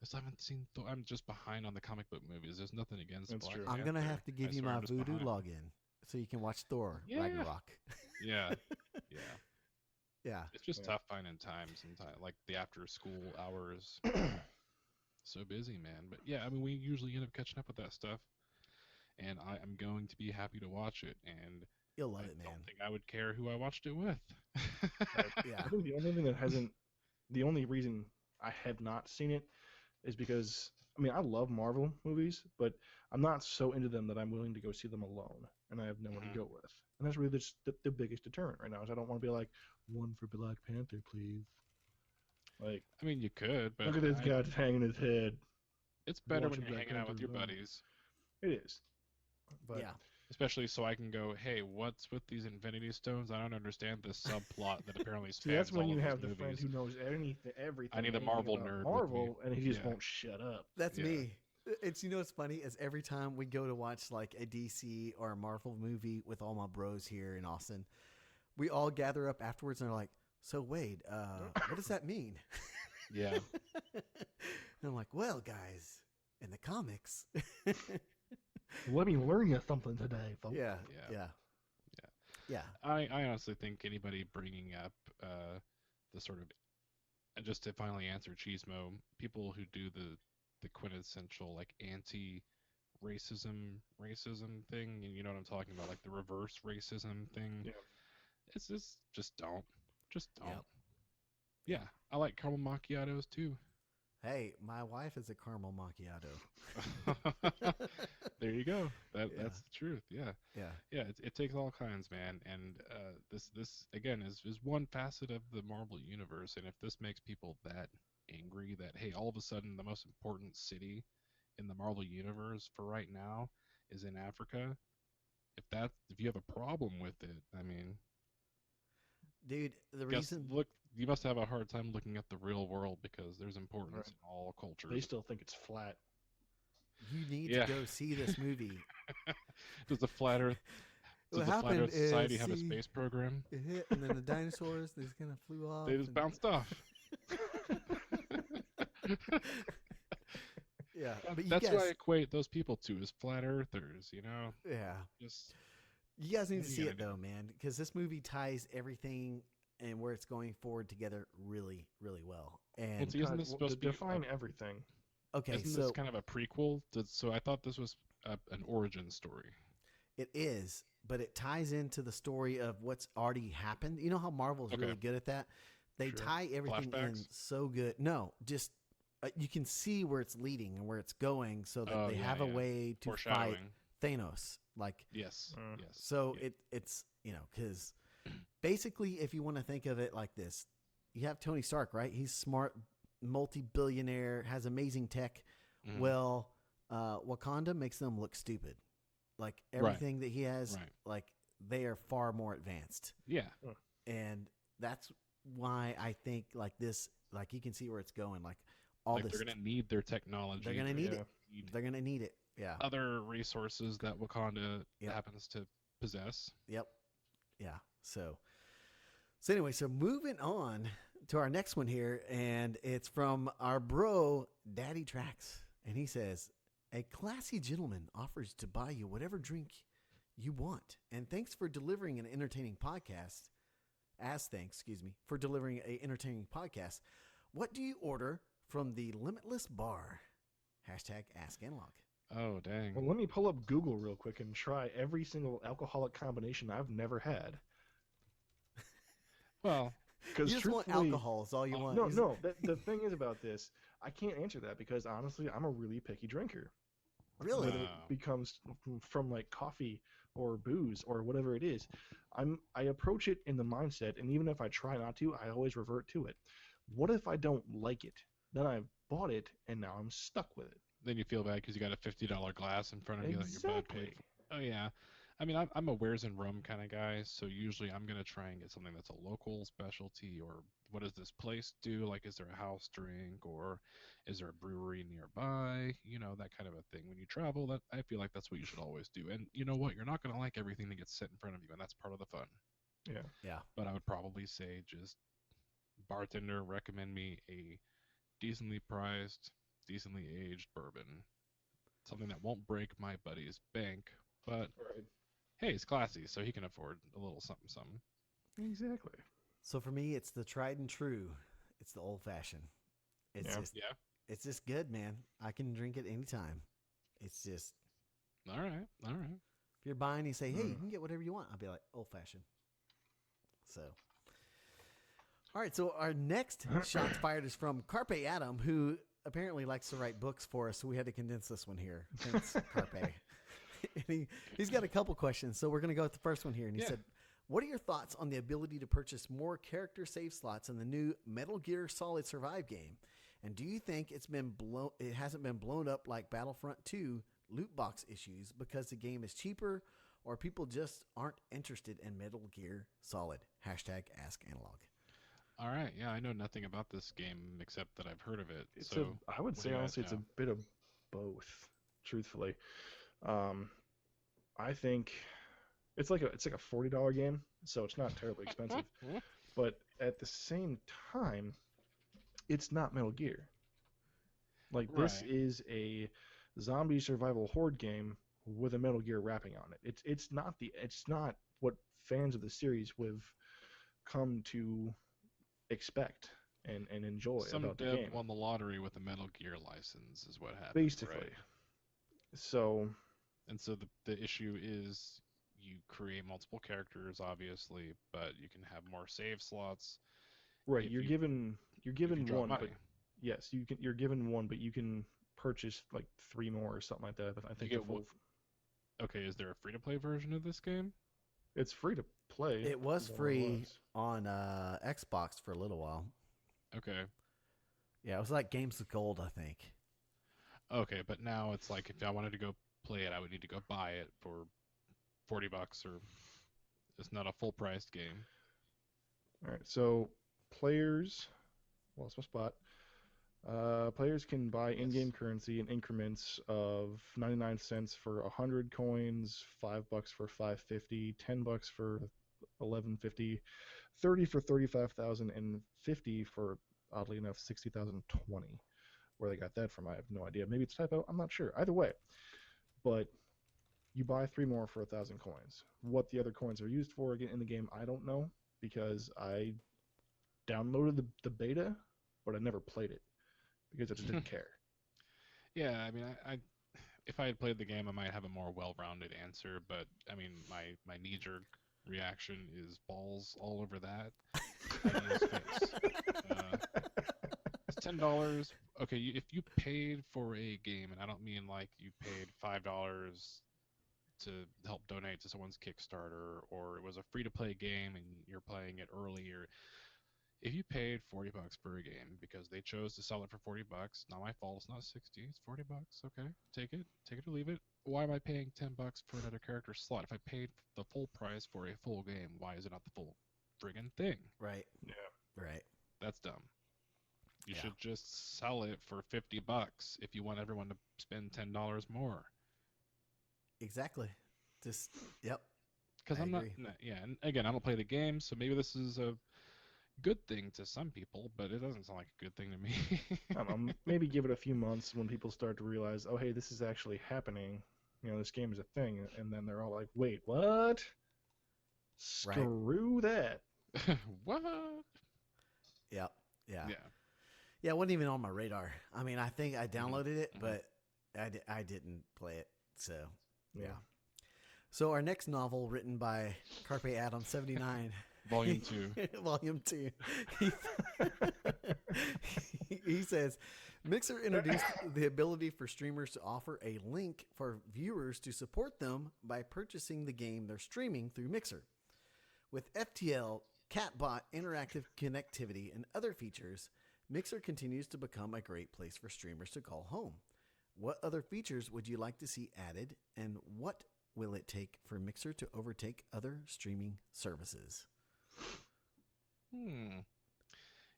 I still haven't seen Thor. I'm just behind on the comic book movies. There's nothing against That's Black true. I'm going to Panther. have to give I you swear my I'm just Voodoo behind. login so you can watch Thor Yeah. Ragnarok. Yeah, yeah. Yeah. It's just Yeah. tough finding time sometimes, like the after school hours. So busy, man. But yeah, I mean, we usually end up catching up with that stuff, and I am going to be happy to watch it. And You'll love I it, man. don't think I would care who I watched it with. Yeah. I think the only thing the only reason I have not seen it is because I mean, I love Marvel movies, but I'm not so into them that I'm willing to go see them alone, and I have no one to go with. And that's really the biggest deterrent right now. Is I don't want to be like, one for Black Panther, please. Like, I mean, you could, but look at this guy just hanging his head. it's better when watching you're Black hanging out with Panther your alone. buddies. It is. But Yeah. Especially so I can go, hey, what's with these Infinity Stones? I don't understand this subplot that apparently spans see, that's when all you of have these the friend movies. who knows everything. I need a anything Marvel about nerd with Marvel, me. and he just Yeah. won't shut up. That's Yeah. me. It's what's funny is every time we go to watch like a DC or a Marvel movie with all my bros here in Austin, we all gather up afterwards and are like, "So Wade, what does that mean?" Yeah. And I'm like, "Well, guys, in the comics." Let me learn you something today, folks. Yeah, Yeah. yeah, yeah. I honestly think anybody bringing up the sort of, and just to finally answer Cheesemo, people who do the quintessential like anti-racism thing, and you know what I'm talking about, like the reverse racism thing. Yeah. It's just don't. Yep. Yeah, I like caramel macchiatos too. Hey, my wife is a caramel macchiato. There you go. Yeah. That's the truth. Yeah. Yeah, Yeah, it takes all kinds, man, and this again is one facet of the Marvel universe, and if this makes people that angry that hey, all of a sudden the most important city in the Marvel universe for right now is in Africa, if you have a problem with it, I mean, dude. The guess reason look, you must have a hard time looking at the real world because there's importance Right. in all cultures. They still think it's flat. you need Yeah. to go see this movie. Does the flat Earth What does the Flat happened Earth Society is, have a see, space program? It hit, and then the dinosaurs they just kind of flew off. They just and- bounced off. Yeah, but you That's guys, what I equate those people to as flat earthers, you know? yeah, Just you guys need What to are you see gonna it though, man, because this movie ties everything and where it's going forward together really, really well. And see, isn't God, this supposed to be define everything? okay, isn't so this kind of a prequel? So I thought this was an origin story. it is, but it ties into the story of what's already happened. You know how Marvel's Okay. really good at that? They Sure. tie everything in Flashbacks? so good. No, just you can see where it's leading and where it's going, so that Oh, they yeah, have a yeah. way to fight Foreshadowing. Thanos. Like, Yes. Mm. Yes. so Yeah. it's because basically, if you want to think of it like this, you have Tony Stark, right? He's smart, multi-billionaire, has amazing tech. Mhm. Well, Wakanda makes them look stupid. Like everything that he has, Right. like they are far more advanced, Yeah. and that's why I think like this, like you can see where it's going. Like all Like this, they're gonna need their technology. they're gonna need Yeah. it. need They're gonna need it. Yeah. other resources that Wakanda Yep. happens to possess. Yep. Yeah. So anyway, so moving on to our next one here, and it's from our bro Daddy Trax, and he says, "A classy gentleman offers to buy you whatever drink you want, and thanks for delivering an entertaining podcast. As thanks, excuse me, for delivering a entertaining podcast. What do you order from the Limitless Bar? Hashtag Ask Analog." Oh dang. Well, let me pull up Google real quick and try every single alcoholic combination I've never had. Well, Because You just want alcohol is all you want. No, You just- no. The thing is about this, I can't answer that because honestly, I'm a really picky drinker. Really? Whether it becomes from like coffee or booze or whatever it is, I approach it in the mindset, and even if I try not to, I always revert to it. What if I don't like it? Then I've bought it, and now I'm stuck with it. then you feel bad because you got a $50 glass in front of you that your bud paid. Exactly. Oh yeah. I mean, I'm a wares and rum kind of guy, so usually I'm gonna try and get something that's a local specialty, or what does this place do? Like, is there a house drink, or is there a brewery nearby? You know, that kind of a thing. When you travel, that I feel like that's what you should always do. And you know what? You're not gonna like everything that gets set in front of you, and that's part of the fun. Yeah. Yeah. But I would probably say just bartender, recommend me a decently priced, decently aged bourbon. Something that won't break my buddy's bank, but Right. hey, it's classy, so he can afford a little something, something. Exactly. So for me, it's the tried and true. It's the old fashioned. It's Yeah. just Yeah. it's just good, man. I can drink it anytime. It's just All right. All right. if you're buying, you say, "Hey, you Mm. can get whatever you want." I'll be like, "Old fashioned." So, all right. So our next shots fired is from Carpe Adam, who apparently likes to write books for us, so we had to condense this one here. Thanks, Carpe. And he's got a couple questions, so we're going to go with the first one here. And he said, what are your thoughts on the ability to purchase more character save slots in the new Metal Gear Solid Survive game? And do you think it hasn't been blown up like Battlefront 2 loot box issues because the game is cheaper, or people just aren't interested in Metal Gear Solid? Hashtag Ask Analog. All right, yeah, I know nothing about this game except that I've heard of it. I would say honestly, it's a bit of both. Truthfully, I think it's like a $40 game, so it's not terribly expensive. But at the same time, it's not Metal Gear. Like, this is a zombie survival horde game with a Metal Gear wrapping on it. It's not what fans of the series would have come to expect and enjoy about the game. Some dev won the lottery with a Metal Gear license is what happened. Basically. Right? So the issue is you create multiple characters, obviously, but you can have more save slots. Right, you're given one, money. but yes, you're given one, but you can purchase like 3 more or something like that. I think Okay, is there a free-to-play version of this game? It's free to play. It was free on Xbox for a little while. Okay. Yeah, it was like Games of Gold, I think. Okay, but now it's like if I wanted to go play it, I would need to go buy it for $40, or it's not a full-priced game. All right, so players, lost my spot. Players can buy in-game currency in increments of 99 cents for 100 coins, $5 for 550, $10 for 1150, 30 for 35,000, and 50 for, oddly enough, 60,020. Where they got that from, I have no idea. Maybe it's a typo. I'm not sure. Either way, but you buy 3 more for 1,000 coins. What the other coins are used for again in the game, I don't know, because I downloaded the beta, but I never played it because I just didn't care. Yeah, I mean, I if I had played the game, I might have a more well-rounded answer, but I mean, my knee-jerk reaction is balls all over that. It's $10. Okay, if you paid for a game, and I don't mean like you paid $5 to help donate to someone's Kickstarter, or it was a free-to-play game and you're playing it earlier. If you paid $40 for a game because they chose to sell it for $40, not my fault. It's not 60. It's $40. Okay, take it or leave it. Why am I paying $10 for another character slot? If I paid the full price for a full game, why is it not the full friggin' thing? Right. Yeah. Right. That's dumb. You should just sell it for $50 if you want everyone to spend $10 more. Exactly. Just yep. Because I'm agree. not. Yeah, and again, I don't play the game, so maybe this is a good thing to some people, but it doesn't sound like a good thing to me. I don't know, maybe give it a few months when people start to realize, oh, hey, this is actually happening. You know, this game is a thing, and then they're all like, wait, what? Screw that. What? Yep. Yeah. Yeah. Yeah, it wasn't even on my radar. I mean, I think I downloaded it, but I didn't play it. So, yeah. So our next novel, written by Carpe Adam 79, Volume 2. Volume 2. He says, Mixer introduced the ability for streamers to offer a link for viewers to support them by purchasing the game they're streaming through Mixer. With FTL, Catbot, interactive connectivity, and other features, Mixer continues to become a great place for streamers to call home. What other features would you like to see added, and what will it take for Mixer to overtake other streaming services?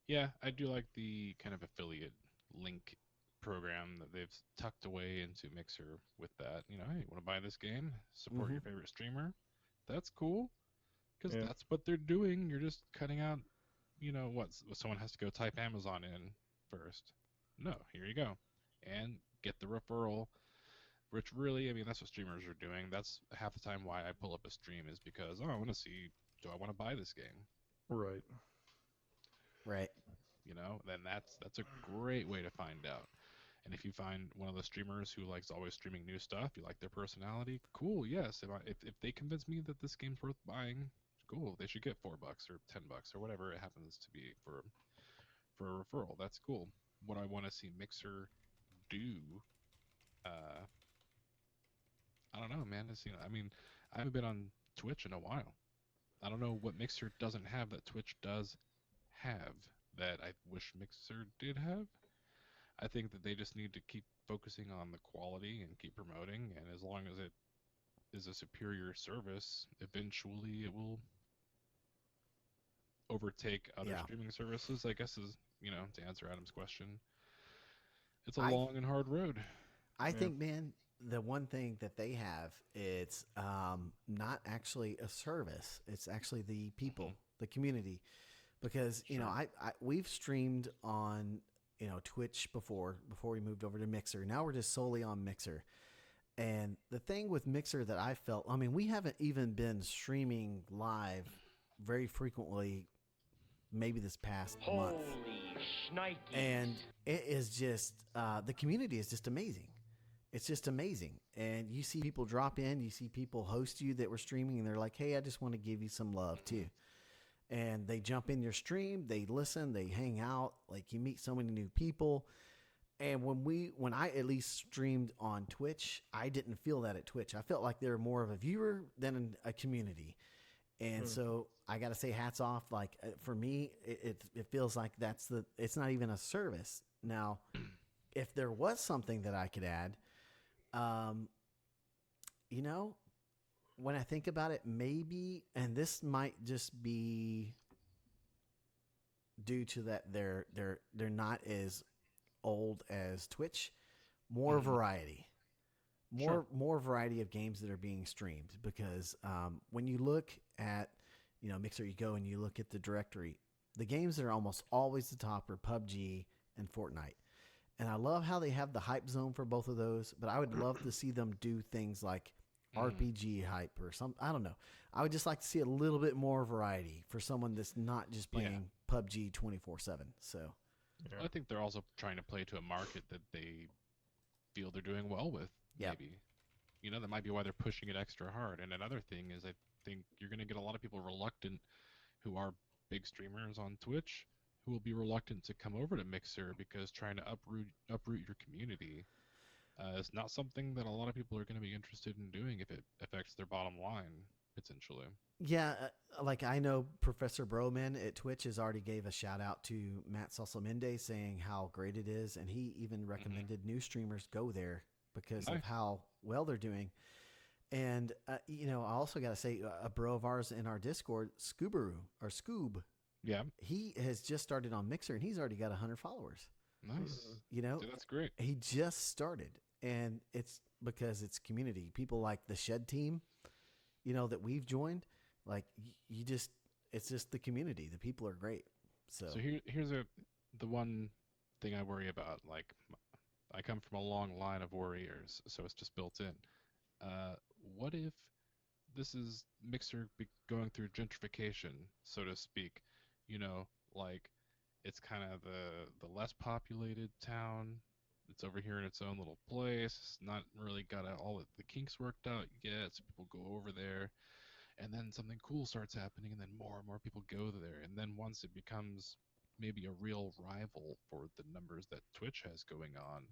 Yeah, I do like the kind of affiliate link program that they've tucked away into Mixer with that. You know, hey, you want to buy this game? Support your favorite streamer? That's cool. Because that's what they're doing. You're just cutting out, you know, what someone has to go type Amazon in first. No, here you go. And get the referral. Which really, I mean, that's what streamers are doing. That's half the time why I pull up a stream is because, I want to see, do I want to buy this game? Right. Right. You know, then that's a great way to find out. And if you find one of the streamers who likes always streaming new stuff, you like their personality, cool, yes. If they convince me that this game's worth buying, cool, they should get $4 or $10 or whatever it happens to be for a referral. That's cool. what I want to see Mixer do. I don't know, man. I mean, I haven't been on Twitch in a while. I don't know what Mixer doesn't have that Twitch does have that I wish Mixer did have. I think that they just need to keep focusing on the quality and keep promoting, and as long as it is a superior service, eventually it will overtake other Yeah. streaming services, I guess is, to answer Adam's question. It's a I long and hard road. I Yeah. think, man, the one thing that they have, it's not actually a service. It's actually the people, the community. Because, Sure. we've streamed on, Twitch before we moved over to Mixer. Now we're just solely on Mixer. And the thing with Mixer that I felt, I mean, we haven't even been streaming live very frequently, maybe this past month. Holy shnikes. And it is just, the community is just amazing. It's just amazing. And you see people drop in, you see people host you that were streaming, and they're like, hey, I just want to give you some love too. And they jump in your stream, they listen, they hang out, like you meet so many new people. And when I at least streamed on Twitch, I didn't feel that at Twitch. I felt like they were more of a viewer than a community. And so I got to say hats off. Like for me, it feels like it's not even a service. Now, if there was something that I could add, when I think about it, maybe, and this might just be due to that they're not as old as Twitch, more variety, more variety of games that are being streamed. Because when you look at Mixer, you go and you look at the directory, the games that are almost always the top are PUBG and Fortnite. And I love how they have the hype zone for both of those, but I would love to see them do things like RPG hype or some, I don't know. I would just like to see a little bit more variety for someone that's not just playing PUBG 24/7. So Yeah. I think they're also trying to play to a market that they feel they're doing well with, Yeah. maybe. That might be why they're pushing it extra hard. And another thing is I think you're going to get a lot of people reluctant who are big streamers on Twitch who will be reluctant to come over to Mixer because trying to uproot your community is not something that a lot of people are going to be interested in doing if it affects their bottom line, potentially. yeah, like I know Professor Broman at Twitch has already gave a shout out to Matt Salsamende saying how great it is. And he even recommended new streamers go there because of Nice. how well they're doing. And, I also got to say a bro of ours in our Discord, Scoob, Yeah, he has just started on Mixer and he's already got 100 followers. nice. Dude, that's great. He just started, and it's because it's community. People like the Shed team, that we've joined. Like it's just the community. The people are great. So Here's the one thing I worry about. Like, I come from a long line of warriors, so it's just built in. What if this is Mixer going through gentrification, so to speak? Like it's kind of the less populated town. It's over here in its own little place. It's not really got all the kinks worked out yet, so people go over there. And then something cool starts happening, and then more and more people go there. And then once it becomes maybe a real rival for the numbers that Twitch has going on,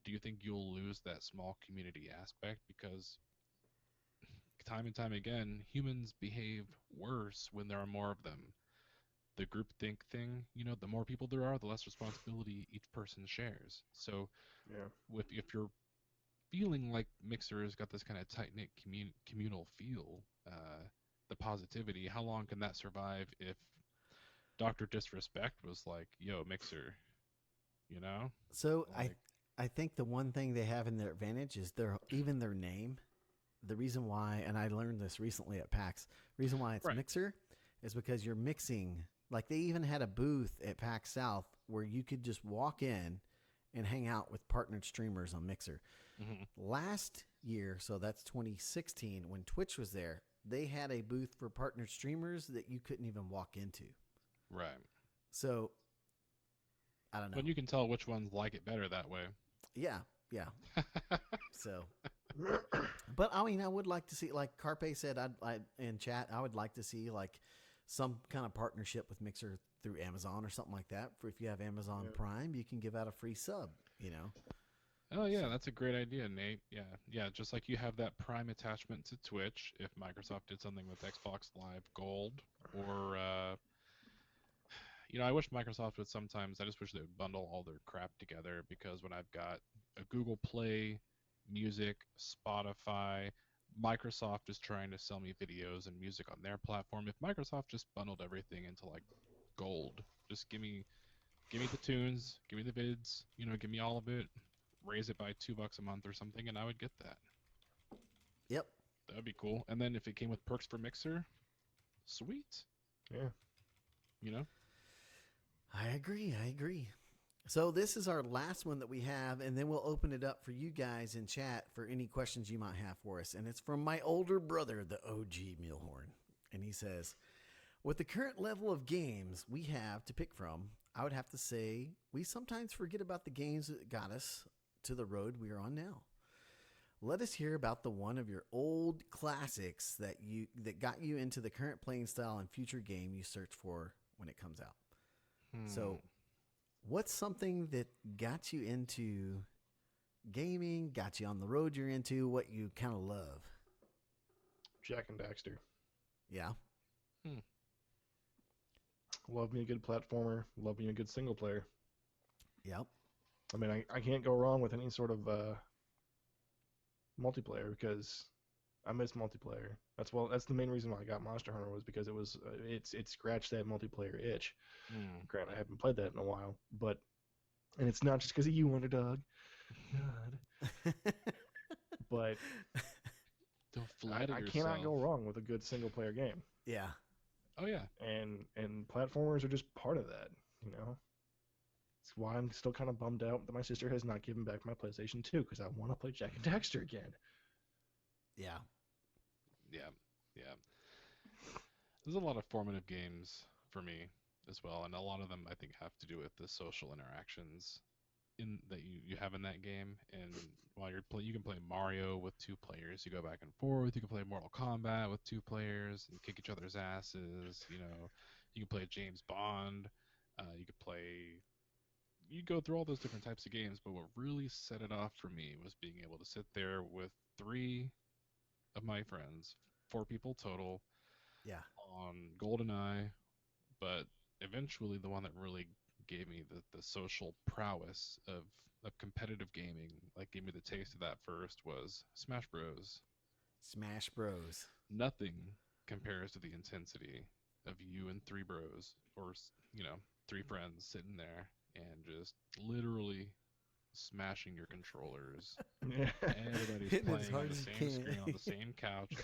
do you think you'll lose that small community aspect? Because time and time again, humans behave worse when there are more of them. The groupthink thing, the more people there are, the less responsibility each person shares. So Yeah. if you're feeling like Mixer has got this kind of tight-knit communal feel, the positivity, how long can that survive if Dr. Disrespect was like, yo, Mixer, So Like- I think the one thing they have in their advantage is even their name. The reason why, and I learned this recently at PAX, reason why it's Right. Mixer is because you're mixing. Like they even had a booth at PAX South where you could just walk in and hang out with partnered streamers on Mixer. Mhm. Last year, so that's 2016, when Twitch was there, they had a booth for partnered streamers that you couldn't even walk into. Right. So I don't know. But you can tell which ones like it better that way. Yeah. So, but I mean, I would like to see, like Carpe said, I in chat, I would like to see like some kind of partnership with Mixer through Amazon or something like that. For if you have Amazon Prime, you can give out a free sub, you know. Oh yeah, that's a great idea, Nate. Yeah, just like you have that Prime attachment to Twitch. If Microsoft did something with Xbox Live Gold, or I wish Microsoft would sometimes. I just wish they would bundle all their crap together, because when I've got a Google Play, Music, Spotify, Microsoft is trying to sell me videos and music on their platform. If Microsoft just bundled everything into like Gold, just give me the tunes, give me the vids, give me all of it, raise it by $2 a month or something, and I would get that. Yep. That would be cool. And then if it came with perks for Mixer, sweet. Yeah. I agree. So this is our last one that we have, and then we'll open it up for you guys in chat for any questions you might have for us. And it's from my older brother, the OG Mulehorn. And he says, with the current level of games we have to pick from, I would have to say we sometimes forget about the games that got us to the road we are on now. Let us hear about the one of your old classics that got you into the current playing style and future game you search for when it comes out. So what's something that got you into gaming, got you on the road you're into, what you kind of love? Jak and Daxter. Yeah. Love me a good platformer. Love me a good single player. Yep. I mean, I can't go wrong with any sort of multiplayer, because I miss multiplayer. That's the main reason why I got Monster Hunter, was because it scratched that multiplayer itch. Granted, I haven't played that in a while, and it's not just because of you, Underdog. God. But I cannot go wrong with a good single player game. Yeah. Oh yeah. And platformers are just part of that, It's why I'm still kind of bummed out that my sister has not given back my PlayStation 2, because I want to play Jak and Daxter again. Yeah. There's a lot of formative games for me as well, and a lot of them I think have to do with the social interactions that you have in that game. And while you're playing, you can play Mario with 2 players. You go back and forth. You can play Mortal Kombat with 2 players and kick each other's asses. You can play James Bond. You go through all those different types of games. But what really set it off for me was being able to sit there with 3 of my friends, 4 people total. Yeah. On GoldenEye, but eventually the one that really gave me the social prowess of competitive gaming, like gave me the taste of that first, was Smash Bros. Smash Bros. Nothing compares to the intensity of you and 3 bros, or 3 friends sitting there and just literally smashing your controllers. Everybody's playing on the same screen, on the same couch,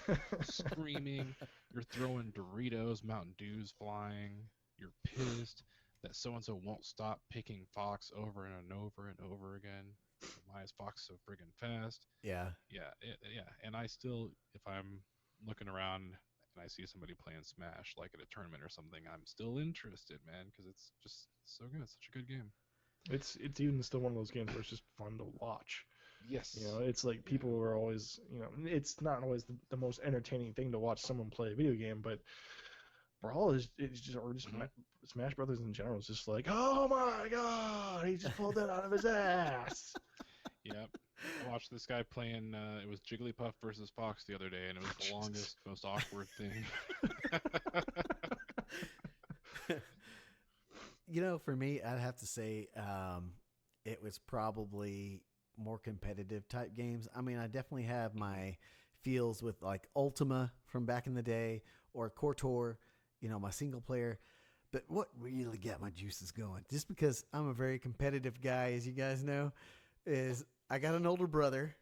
screaming. You're throwing Doritos, Mountain Dews flying. You're pissed that so-and-so won't stop picking Fox over and over and over again. Why is Fox so friggin' fast? Yeah. Yeah. And I still, if I'm looking around and I see somebody playing Smash, like at a tournament or something, I'm still interested, man, because it's just so good. It's such a good game. It's even still one of those games where it's just fun to watch. Yes. It's like people are always, it's not always the most entertaining thing to watch someone play a video game, but Brawl is just, or just Smash Brothers in general is just like, oh my god, he just pulled that out of his ass. Yep. I watched this guy playing, it was Jigglypuff versus Fox the other day, and it was the longest, most awkward thing. For me, I'd have to say it was probably more competitive type games. I mean, I definitely have my feels with like Ultima from back in the day, or KOTOR, my single player. But what really got my juices going, just because I'm a very competitive guy, as you guys know, is I got an older brother,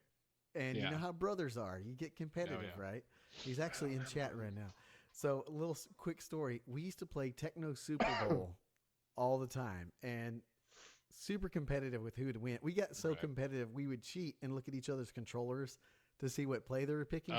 and you know how brothers are. You get competitive, right? He's actually in chat right now. So a little quick story. We used to play Techno Super Bowl all the time, and super competitive with who would win. We got so competitive, we would cheat and look at each other's controllers to see what play they were picking.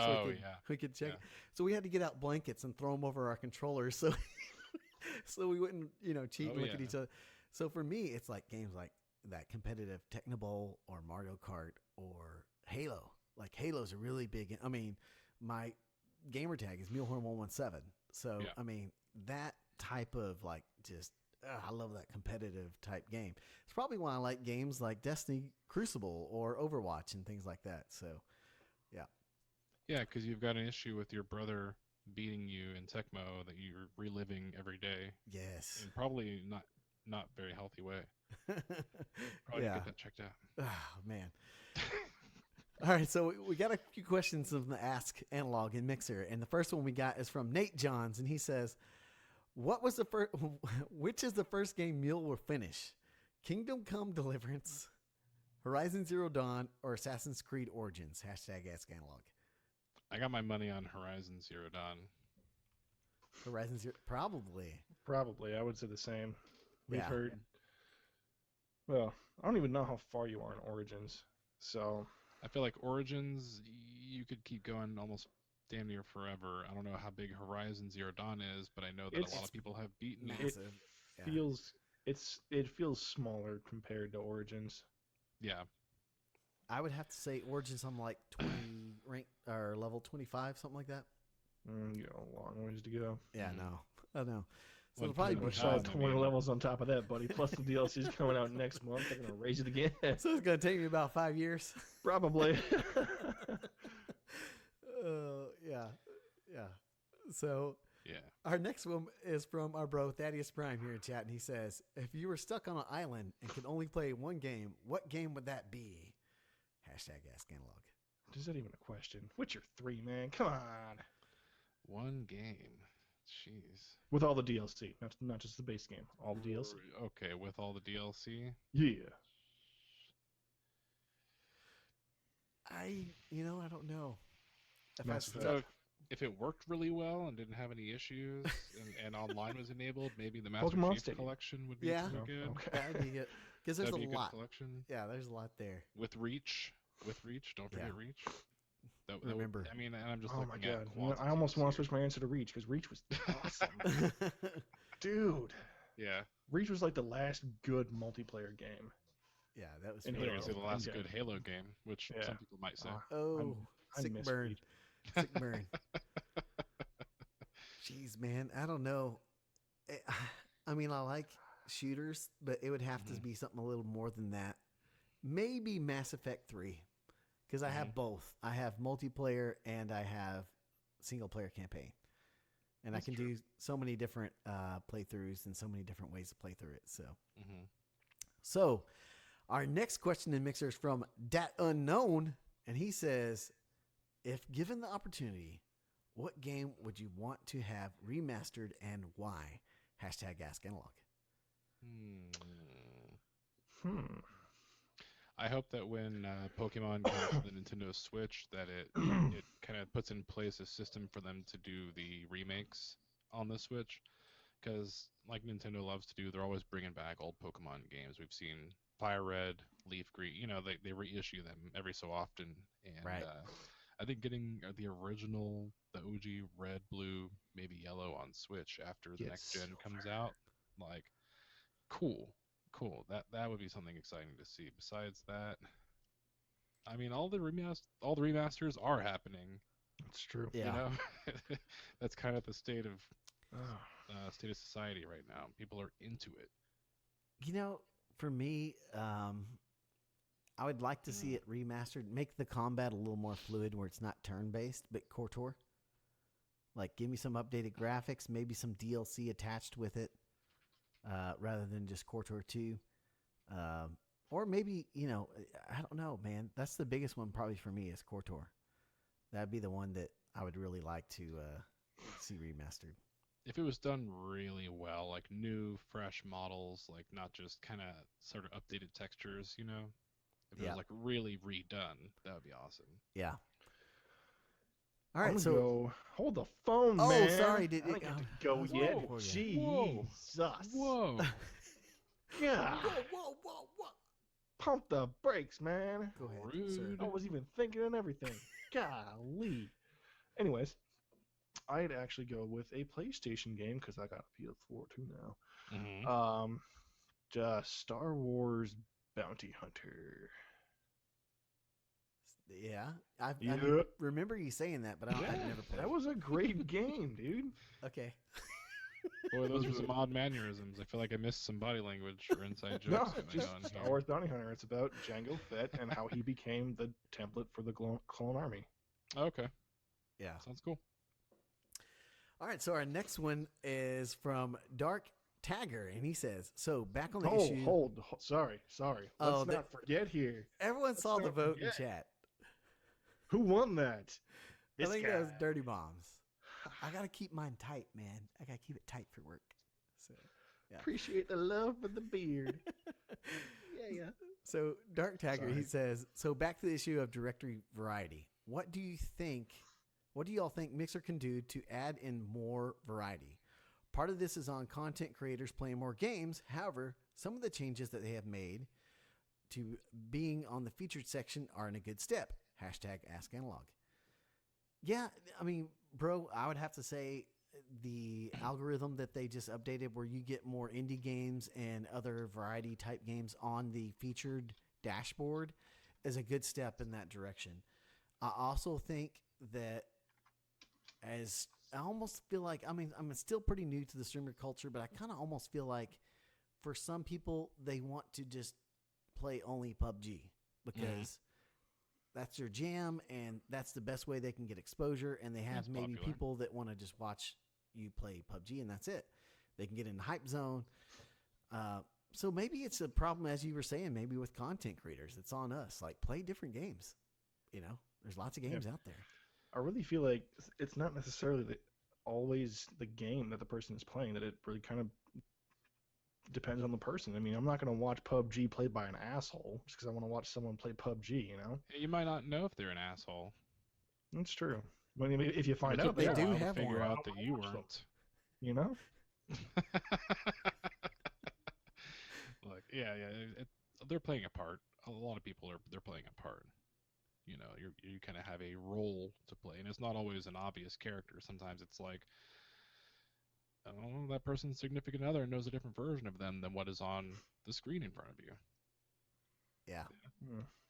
We could check. Yeah. So we had to get out blankets and throw them over our controllers so we wouldn't, cheat and look at each other. So for me, it's like games like that competitive Techno Bowl or Mario Kart or Halo. Like Halo's a really big. I mean, my gamer tag is Mulehorn117. So I mean, that type of like just I love that competitive type game. It's probably why I like games like Destiny, Crucible, or Overwatch and things like that. So, Yeah, because you've got an issue with your brother beating you in Tecmo that you're reliving every day, yes. in probably not very healthy way. Probably Yeah. get that checked out. Oh, man. All right, so we got a few questions from the Ask Analog and Mixer, and the first one we got is from Nate Johns, and he says, "What was the first? Which is the first game Mule will finish? Kingdom Come Deliverance, Horizon Zero Dawn, or Assassin's Creed Origins?" Hashtag Ask Analog. I got my money on Horizon Zero Dawn. Horizon Zero, probably. Probably, I would say the same. We've Yeah. heard. Well, I don't even know how far you are in Origins, so I feel like Origins, you could keep going almost damn near forever. I don't know how big Horizon Zero Dawn is, but I know that a lot It's of people have beaten it. Massive. Yeah. it feels smaller compared to Origins. Yeah, I would have to say Origins. I'm like 20 rank or level 25, something like that. You got a long ways to go. Yeah, Mhm. no, I know. So Well, it'll probably be pretty Which much. hard. I 20 mean- levels on top of that, buddy. Plus the DLC's coming out next month. They're gonna raise it again. So it's gonna take me about 5 years. Probably. Yeah. So yeah. our next one is from our bro Thaddeus Prime here in chat, and he says, "If you were stuck on an island and could only play one game, what game would that be?" Hashtag Ask Analog. Is that even a question? Witcher 3, man. Come on. One game. Jeez. With all the DLC, not just the base game. All the DLC. Okay, with all the DLC. Yeah. I don't know. If Mass I Effect. So if it worked really well and didn't have any issues and online was enabled, maybe the Master Pokemon Chief Stadium. Collection would be Yeah. pretty good. Okay. that'd be good because there's That'd be a good lot. collection. Yeah, there's a lot there. With Reach. Don't forget Yeah. Reach. That Remember. Would, I mean, and I'm just Oh looking my at god. You know, quantities I almost want to here. switch my answer to Reach because Reach was awesome. Dude. Yeah. Reach was like the last good multiplayer game. Yeah, that was. And I thought really it was the cool. last Okay. good Halo game, which Yeah. some people might say. Oh, I sick miss burn. Reach. Sick burn. Jeez, man, I don't know. I mean, I like shooters, but it would have to Mhm. be something a little more than that. Maybe Mass Effect 3, because I have both. I have multiplayer and I have single player campaign, and That's I can true. do so many different playthroughs and so many different ways to play through it. So, our next question in Mixer is from Dat Unknown, and he says, "If given the opportunity, what game would you want to have remastered and why?" Hashtag Ask Analog. I hope that when Pokemon comes to the Nintendo Switch, that it kind of puts in place a system for them to do the remakes on the Switch, because like Nintendo loves to do, they're always bringing back old Pokemon games. We've seen Fire Red, Leaf Green. You know, they reissue them every so often, and Right. I think getting the original, the OG Red, Blue, maybe Yellow on Switch after the Yes. next gen comes out, like, cool. That would be something exciting to see. Besides that, I mean, all the remasters are happening. It's true. Yeah. You know, that's kind of the state of Ah. society right now. People are into it. For me, I would like to see it remastered, make the combat a little more fluid where it's not turn-based, but KOTOR. Like, give me some updated graphics, maybe some DLC attached with it, rather than just KOTOR 2. Or maybe, I don't know, man. That's the biggest one probably for me is KOTOR. That'd be the one that I would really like to see remastered. If it was done really well, like new, fresh models, like not just kind of sort of updated textures, you know? If it Yeah. was like really redone, that would be awesome. Yeah. All I'm right, gonna so go. Hold the phone, Oh, man. sorry, I did didn't it- get to I go was yet. waiting for you. Whoa. Jesus. Whoa! God. whoa. Pump the brakes, man. Go ahead, sir. Rude. I was even thinking and everything. Golly. Anyways, I'd actually go with a PlayStation game because I got a PS4 too now. Mhm. Just Star Wars Bounty Hunter. Yeah, I Yep. remember you saying that, but I've never played. That it. was a great game, dude. Okay. Boy, those are some odd mannerisms. I feel like I missed some body language or inside No, jokes going just on Star here. Wars Bounty Hunter. It's about Jango Fett and how he became the template for the clone army. Okay, Yeah. sounds cool. All right, so our next one is from Dark Tagger, and he says, "So back on the Oh, issue, sorry. Oh, Let's not forget here. everyone saw the not vote in forget. chat. Who won that? I think that was guy. Dirty Bombs. I gotta keep mine tight, man. I gotta keep it tight for work. So, yeah. Appreciate the love for the beard. yeah. So Dark Tagger, he Sorry. says, so back to the issue of directory variety. What do y'all think Mixer can do to add in more variety? Part of this is on content creators playing more games. However, some of the changes that they have made to being on the featured section are in a good step. Hashtag Ask Analog. Yeah, I mean, bro, I would have to say the algorithm that they just updated where you get more indie games and other variety type games on the featured dashboard is a good step in that direction. I also think that as I almost feel like, I mean, I'm still pretty new to the streamer culture, but I kind of almost feel like for some people, they want to just play only PUBG because that's their jam and that's the best way they can get exposure. And they have That's maybe popular. people that want to just watch you play PUBG and that's it. They can get in the hype zone. So maybe it's a problem, as you were saying, maybe with content creators. It's on us. Like, play different games. You know, there's lots of games out there. I really feel like it's not necessarily always the game that the person is playing, that it really kind of depends on the person. I mean, I'm not going to watch PUBG played by an asshole just because I want to watch someone play PUBG, you know? You might not know if they're an asshole. That's true. I mean, if you find It out, took me they a do while to have figure one. out that you Watch them. weren't. you know? Look, yeah. They're playing a part. A lot of people they're playing a part. You know, you kind of have a role to play, and it's not always an obvious character. Sometimes it's like, oh, that person's significant other knows a different version of them than what is on the screen in front of you. Yeah.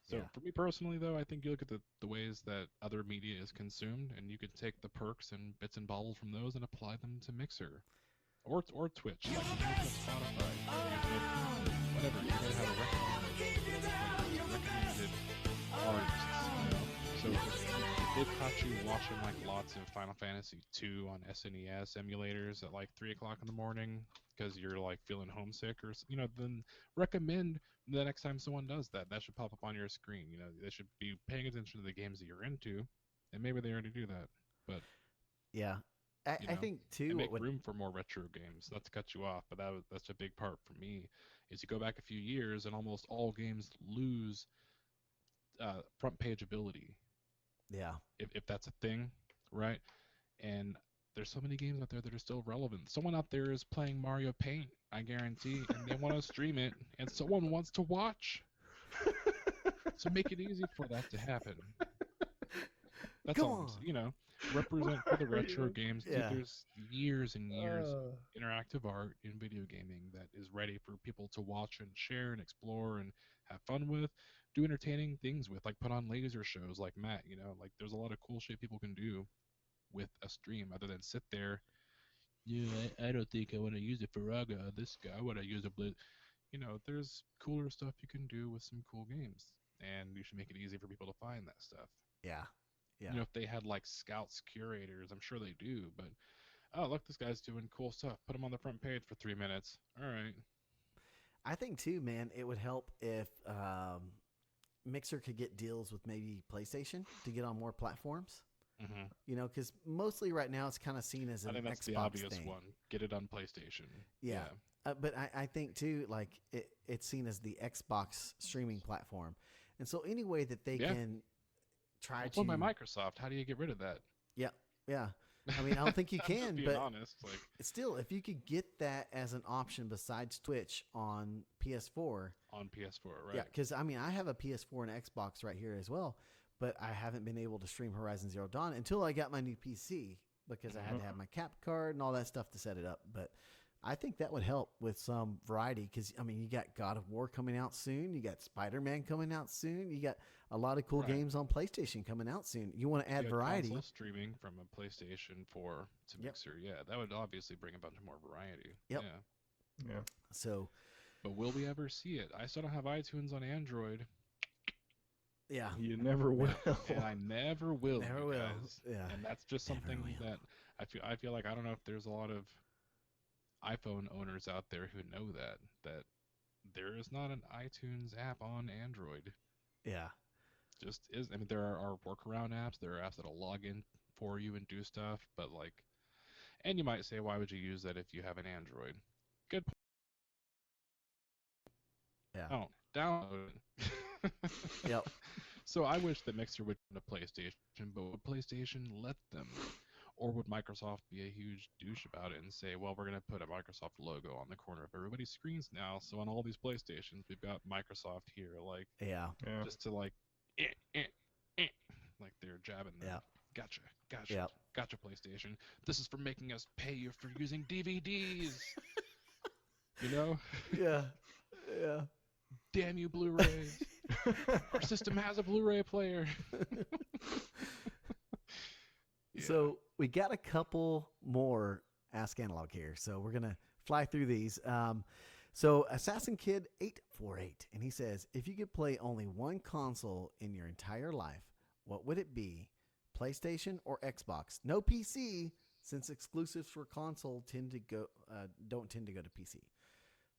So Yeah. for me personally, though, I think you look at the ways that other media is consumed, and you can take the perks and bits and bobbles from those and apply them to Mixer or Twitch. Like, if you're using Spotify, or whatever, you're gonna have a recommended artists. You know? So if they've caught you watching like lots of Final Fantasy II on SNES emulators at like 3 o'clock in the morning because you're like feeling homesick, or then recommend the next time someone does that should pop up on your screen. You know, they should be paying attention to the games that you're into, and maybe they already do that. But Yeah. you I know, think, and too, make room for more retro games. Not to cut you off, but that's a big part for me. Is you go back a few years, and almost all games lose front page ability, yeah. if that's a thing, right? And there's so many games out there that are still relevant. Someone out there is playing Mario Paint, I guarantee, and they want to stream it, and someone wants to watch. So make it easy for that to happen. That's Come all. on. You know, represent for the retro games. Dude, Yeah. there's years and years of interactive art in video gaming that is ready for people to watch and share and explore and have fun with, do entertaining things with, like put on laser shows like Matt. You know, like there's a lot of cool shit people can do with a stream other than sit there. Yeah, I don't think I want to use it for Raga. This guy, I want to use a Blitz. You know, there's cooler stuff you can do with some cool games, and you should make it easy for people to find that stuff. Yeah. Yeah. You know, if they had like scouts, curators, I'm sure they do, but oh, look, this guy's doing cool stuff. Put him on the front page for 3 minutes. All right. I think too, man, it would help if Mixer could get deals with maybe PlayStation to get on more platforms. Mm-hmm. You know, because mostly right now it's kind of seen as an I think that's Xbox the obvious thing. one. Get it on PlayStation. Yeah. But I think too, like it's seen as the Xbox streaming platform, and so any way that they can try Well, to by Microsoft, how do you get rid of that? Yeah. I mean, I don't think you I'm just can, being but honest, like, still, if you could get that as an option besides Twitch on PS4, on PS4, right? yeah, because I mean, I have a PS4 and Xbox right here as well, but I haven't been able to stream Horizon Zero Dawn until I got my new PC because I had to have my cap card and all that stuff to set it up. But I think that would help with some variety because, I mean, you got God of War coming out soon. You got Spider-Man coming out soon. You got a lot of cool Right. games on PlayStation coming out soon. You want to You add got variety. console streaming from a PlayStation 4 to Yep. Mixer. Yeah, that would obviously bring a bunch more variety. Yep. Yeah. Yeah. So, But will we ever see it? I still don't have iTunes on Android, yeah. You never will. and I never will. Never you will. guys. Yeah. And that's just Never something will. that I feel like I don't know if there's a lot of iPhone owners out there who know that there is not an iTunes app on Android. Yeah. Just is. I mean, there are workaround apps. There are apps that'll log in for you and do stuff, but like, and you might say, why would you use that if you have an Android? Good point. Yeah. Oh, download it. Yep. So I wish that Mixer would come to PlayStation, but would PlayStation let them? Or would Microsoft be a huge douche about it and say, well, we're going to put a Microsoft logo on the corner of everybody's screens now, so on all these PlayStations, we've got Microsoft here, like, Yeah. Yeah. just to like, like they're jabbing them. Yeah. Gotcha. Yep. Gotcha, PlayStation. This is for making us pay you for using DVDs. You know? Yeah. Yeah. Damn you, Blu-rays. Our system has a Blu-ray player. Yeah. So we got a couple more Ask Analog here. So we're going to fly through these. So Assassin Kid 848, and he says, if you could play only one console in your entire life, what would it be? PlayStation or Xbox? No PC, since exclusives for console don't tend to go to PC.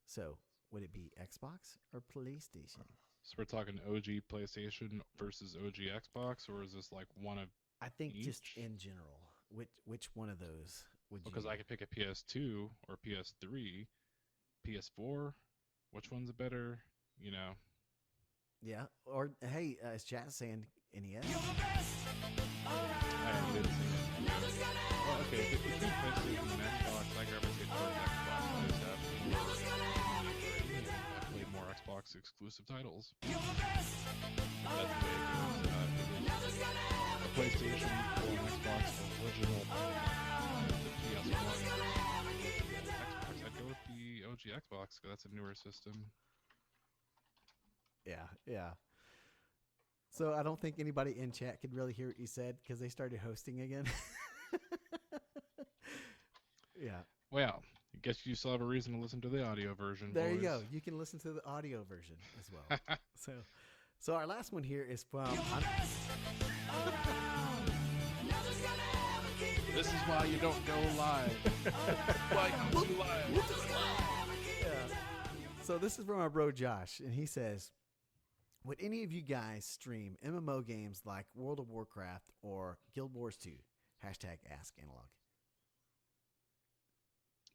So would it be Xbox or PlayStation? So we're talking OG PlayStation versus OG Xbox, or is this like one of? I think just Each? in general, which one of those would you? Because I could pick a PS2 or PS3, PS4. Which one's better? You know. Yeah. Or hey, as chat saying, NES. I did see it. Well, okay, if you think PlayStation and Xbox, I gravitate towards Xbox. I just have I played more Xbox exclusive titles. That's the way it goes. The PlayStation or Xbox original, the PS1, Xbox. I'd go with the OG Xbox because that's a newer system. Yeah, yeah. So I don't think anybody in chat could really hear what you said because they started hosting again. Yeah. Well, I guess you still have a reason to listen to the audio version. There you boys. go. You can listen to the audio version as well. So our last one here is from. This is why you don't go live. Why you do live? Yeah. So this is from our bro Josh, and he says, would any of you guys stream MMO games like World of Warcraft or Guild Wars 2? Hashtag Ask Analog.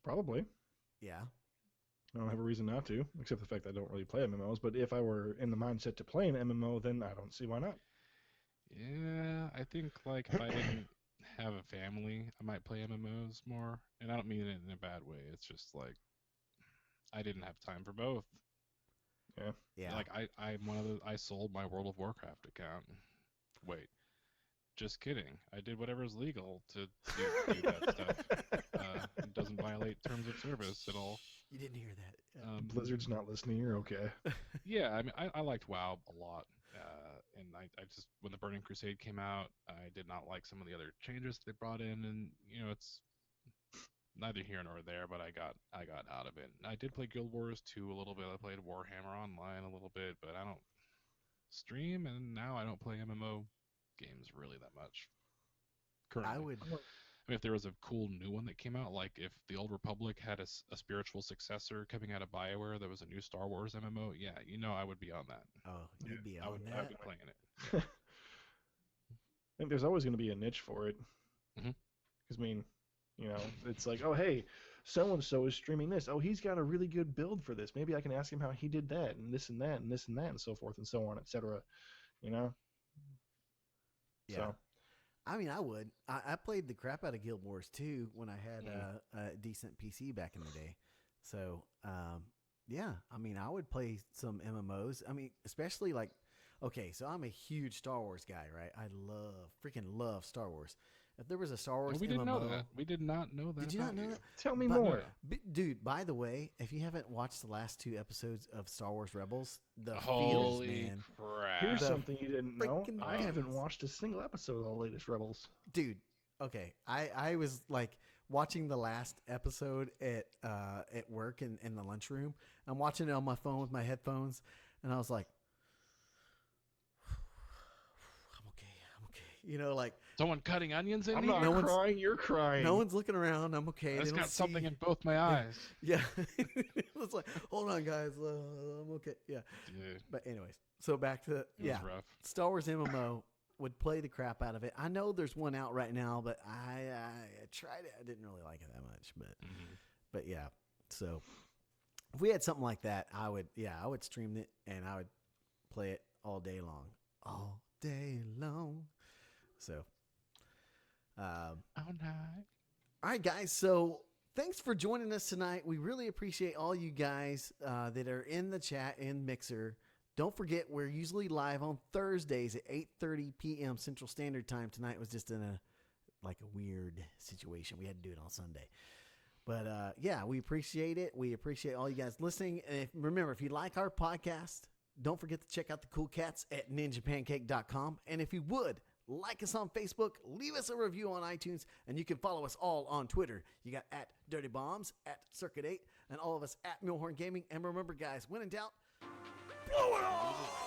Probably. Yeah. I don't have a reason not to, except the fact that I don't really play MMOs. But if I were in the mindset to play an MMO, then I don't see why not. Yeah, I think like if I didn't have a family, I might play MMOs more. And I don't mean it in a bad way. It's just like I didn't have time for both. Yeah. Like I'm one of the I sold my World of Warcraft account. Wait. Just kidding. I did whatever's legal to do that stuff. It doesn't violate terms of service at all. You didn't hear that. Yeah. Blizzard's not listening. You're okay. Yeah, I mean, I liked WoW a lot. And I just, when the Burning Crusade came out, I did not like some of the other changes they brought in. And, you know, it's neither here nor there, but I got out of it. I did play Guild Wars 2 a little bit. I played Warhammer Online a little bit, but I don't stream, and now I don't play MMO games really that much. Currently. I would. I mean, if there was a cool new one that came out, like if the Old Republic had a spiritual successor coming out of BioWare that was a new Star Wars MMO, yeah, you know I would be on that. Oh, you'd be I on would that. be playing it. I think there's always going to be a niche for it. Mhm. Because, I mean, you know, it's like, oh, hey, so-and-so is streaming this. Oh, he's got a really good build for this. Maybe I can ask him how he did that and this and that and this and that and so forth and so on, etc. You know? Yeah. So, I mean, I would. I played the crap out of Guild Wars 2 when I had a decent PC back in the day. So, yeah, I mean, I would play some MMOs. I mean, especially like, okay, so I'm a huge Star Wars guy, right? I freaking love Star Wars. If there was a Star Wars we didn't MMO, know that. We did not know that. Did you not about know you. that? Tell me But- more. Dude, by the way, if you haven't watched the last 2 episodes of Star Wars Rebels, the feels, Holy man. crap! Here's The something you didn't know. freaking I haven't feels. watched a single episode of the latest Rebels. Dude, okay. I was like watching the last episode at work in the lunchroom. I'm watching it on my phone with my headphones, and I was like, I'm okay. You know, like Someone cutting onions in I'm here. not No one's- crying. You're crying. no one's looking around. I'm okay. I They just don't got something see- in both my eyes. Yeah. It's like, hold on, guys. I'm okay. Yeah. Dude, But anyways, so back to it yeah. was rough. Star Wars MMO would play the crap out of it. I know there's one out right now, but I tried it. I didn't really like it that much, but yeah. So if we had something like that, I would stream it and I would play it all day long, So, Oh no. all right, guys. So thanks for joining us tonight. We really appreciate all you guys that are in the chat in Mixer. Don't forget, we're usually live on Thursdays at 8:30 p.m. Central Standard Time. Tonight was just in a weird situation. We had to do it on Sunday. But yeah, we appreciate it. We appreciate all you guys listening. And remember, if you like our podcast, don't forget to check out the cool cats at ninjapancake.com. And if you would, like us on Facebook, leave us a review on iTunes, and you can follow us all on Twitter. You got at Dirty Bombs, at Circuit 8, and all of us at Mulehorn Gaming. And remember, guys, when in doubt, blow it off!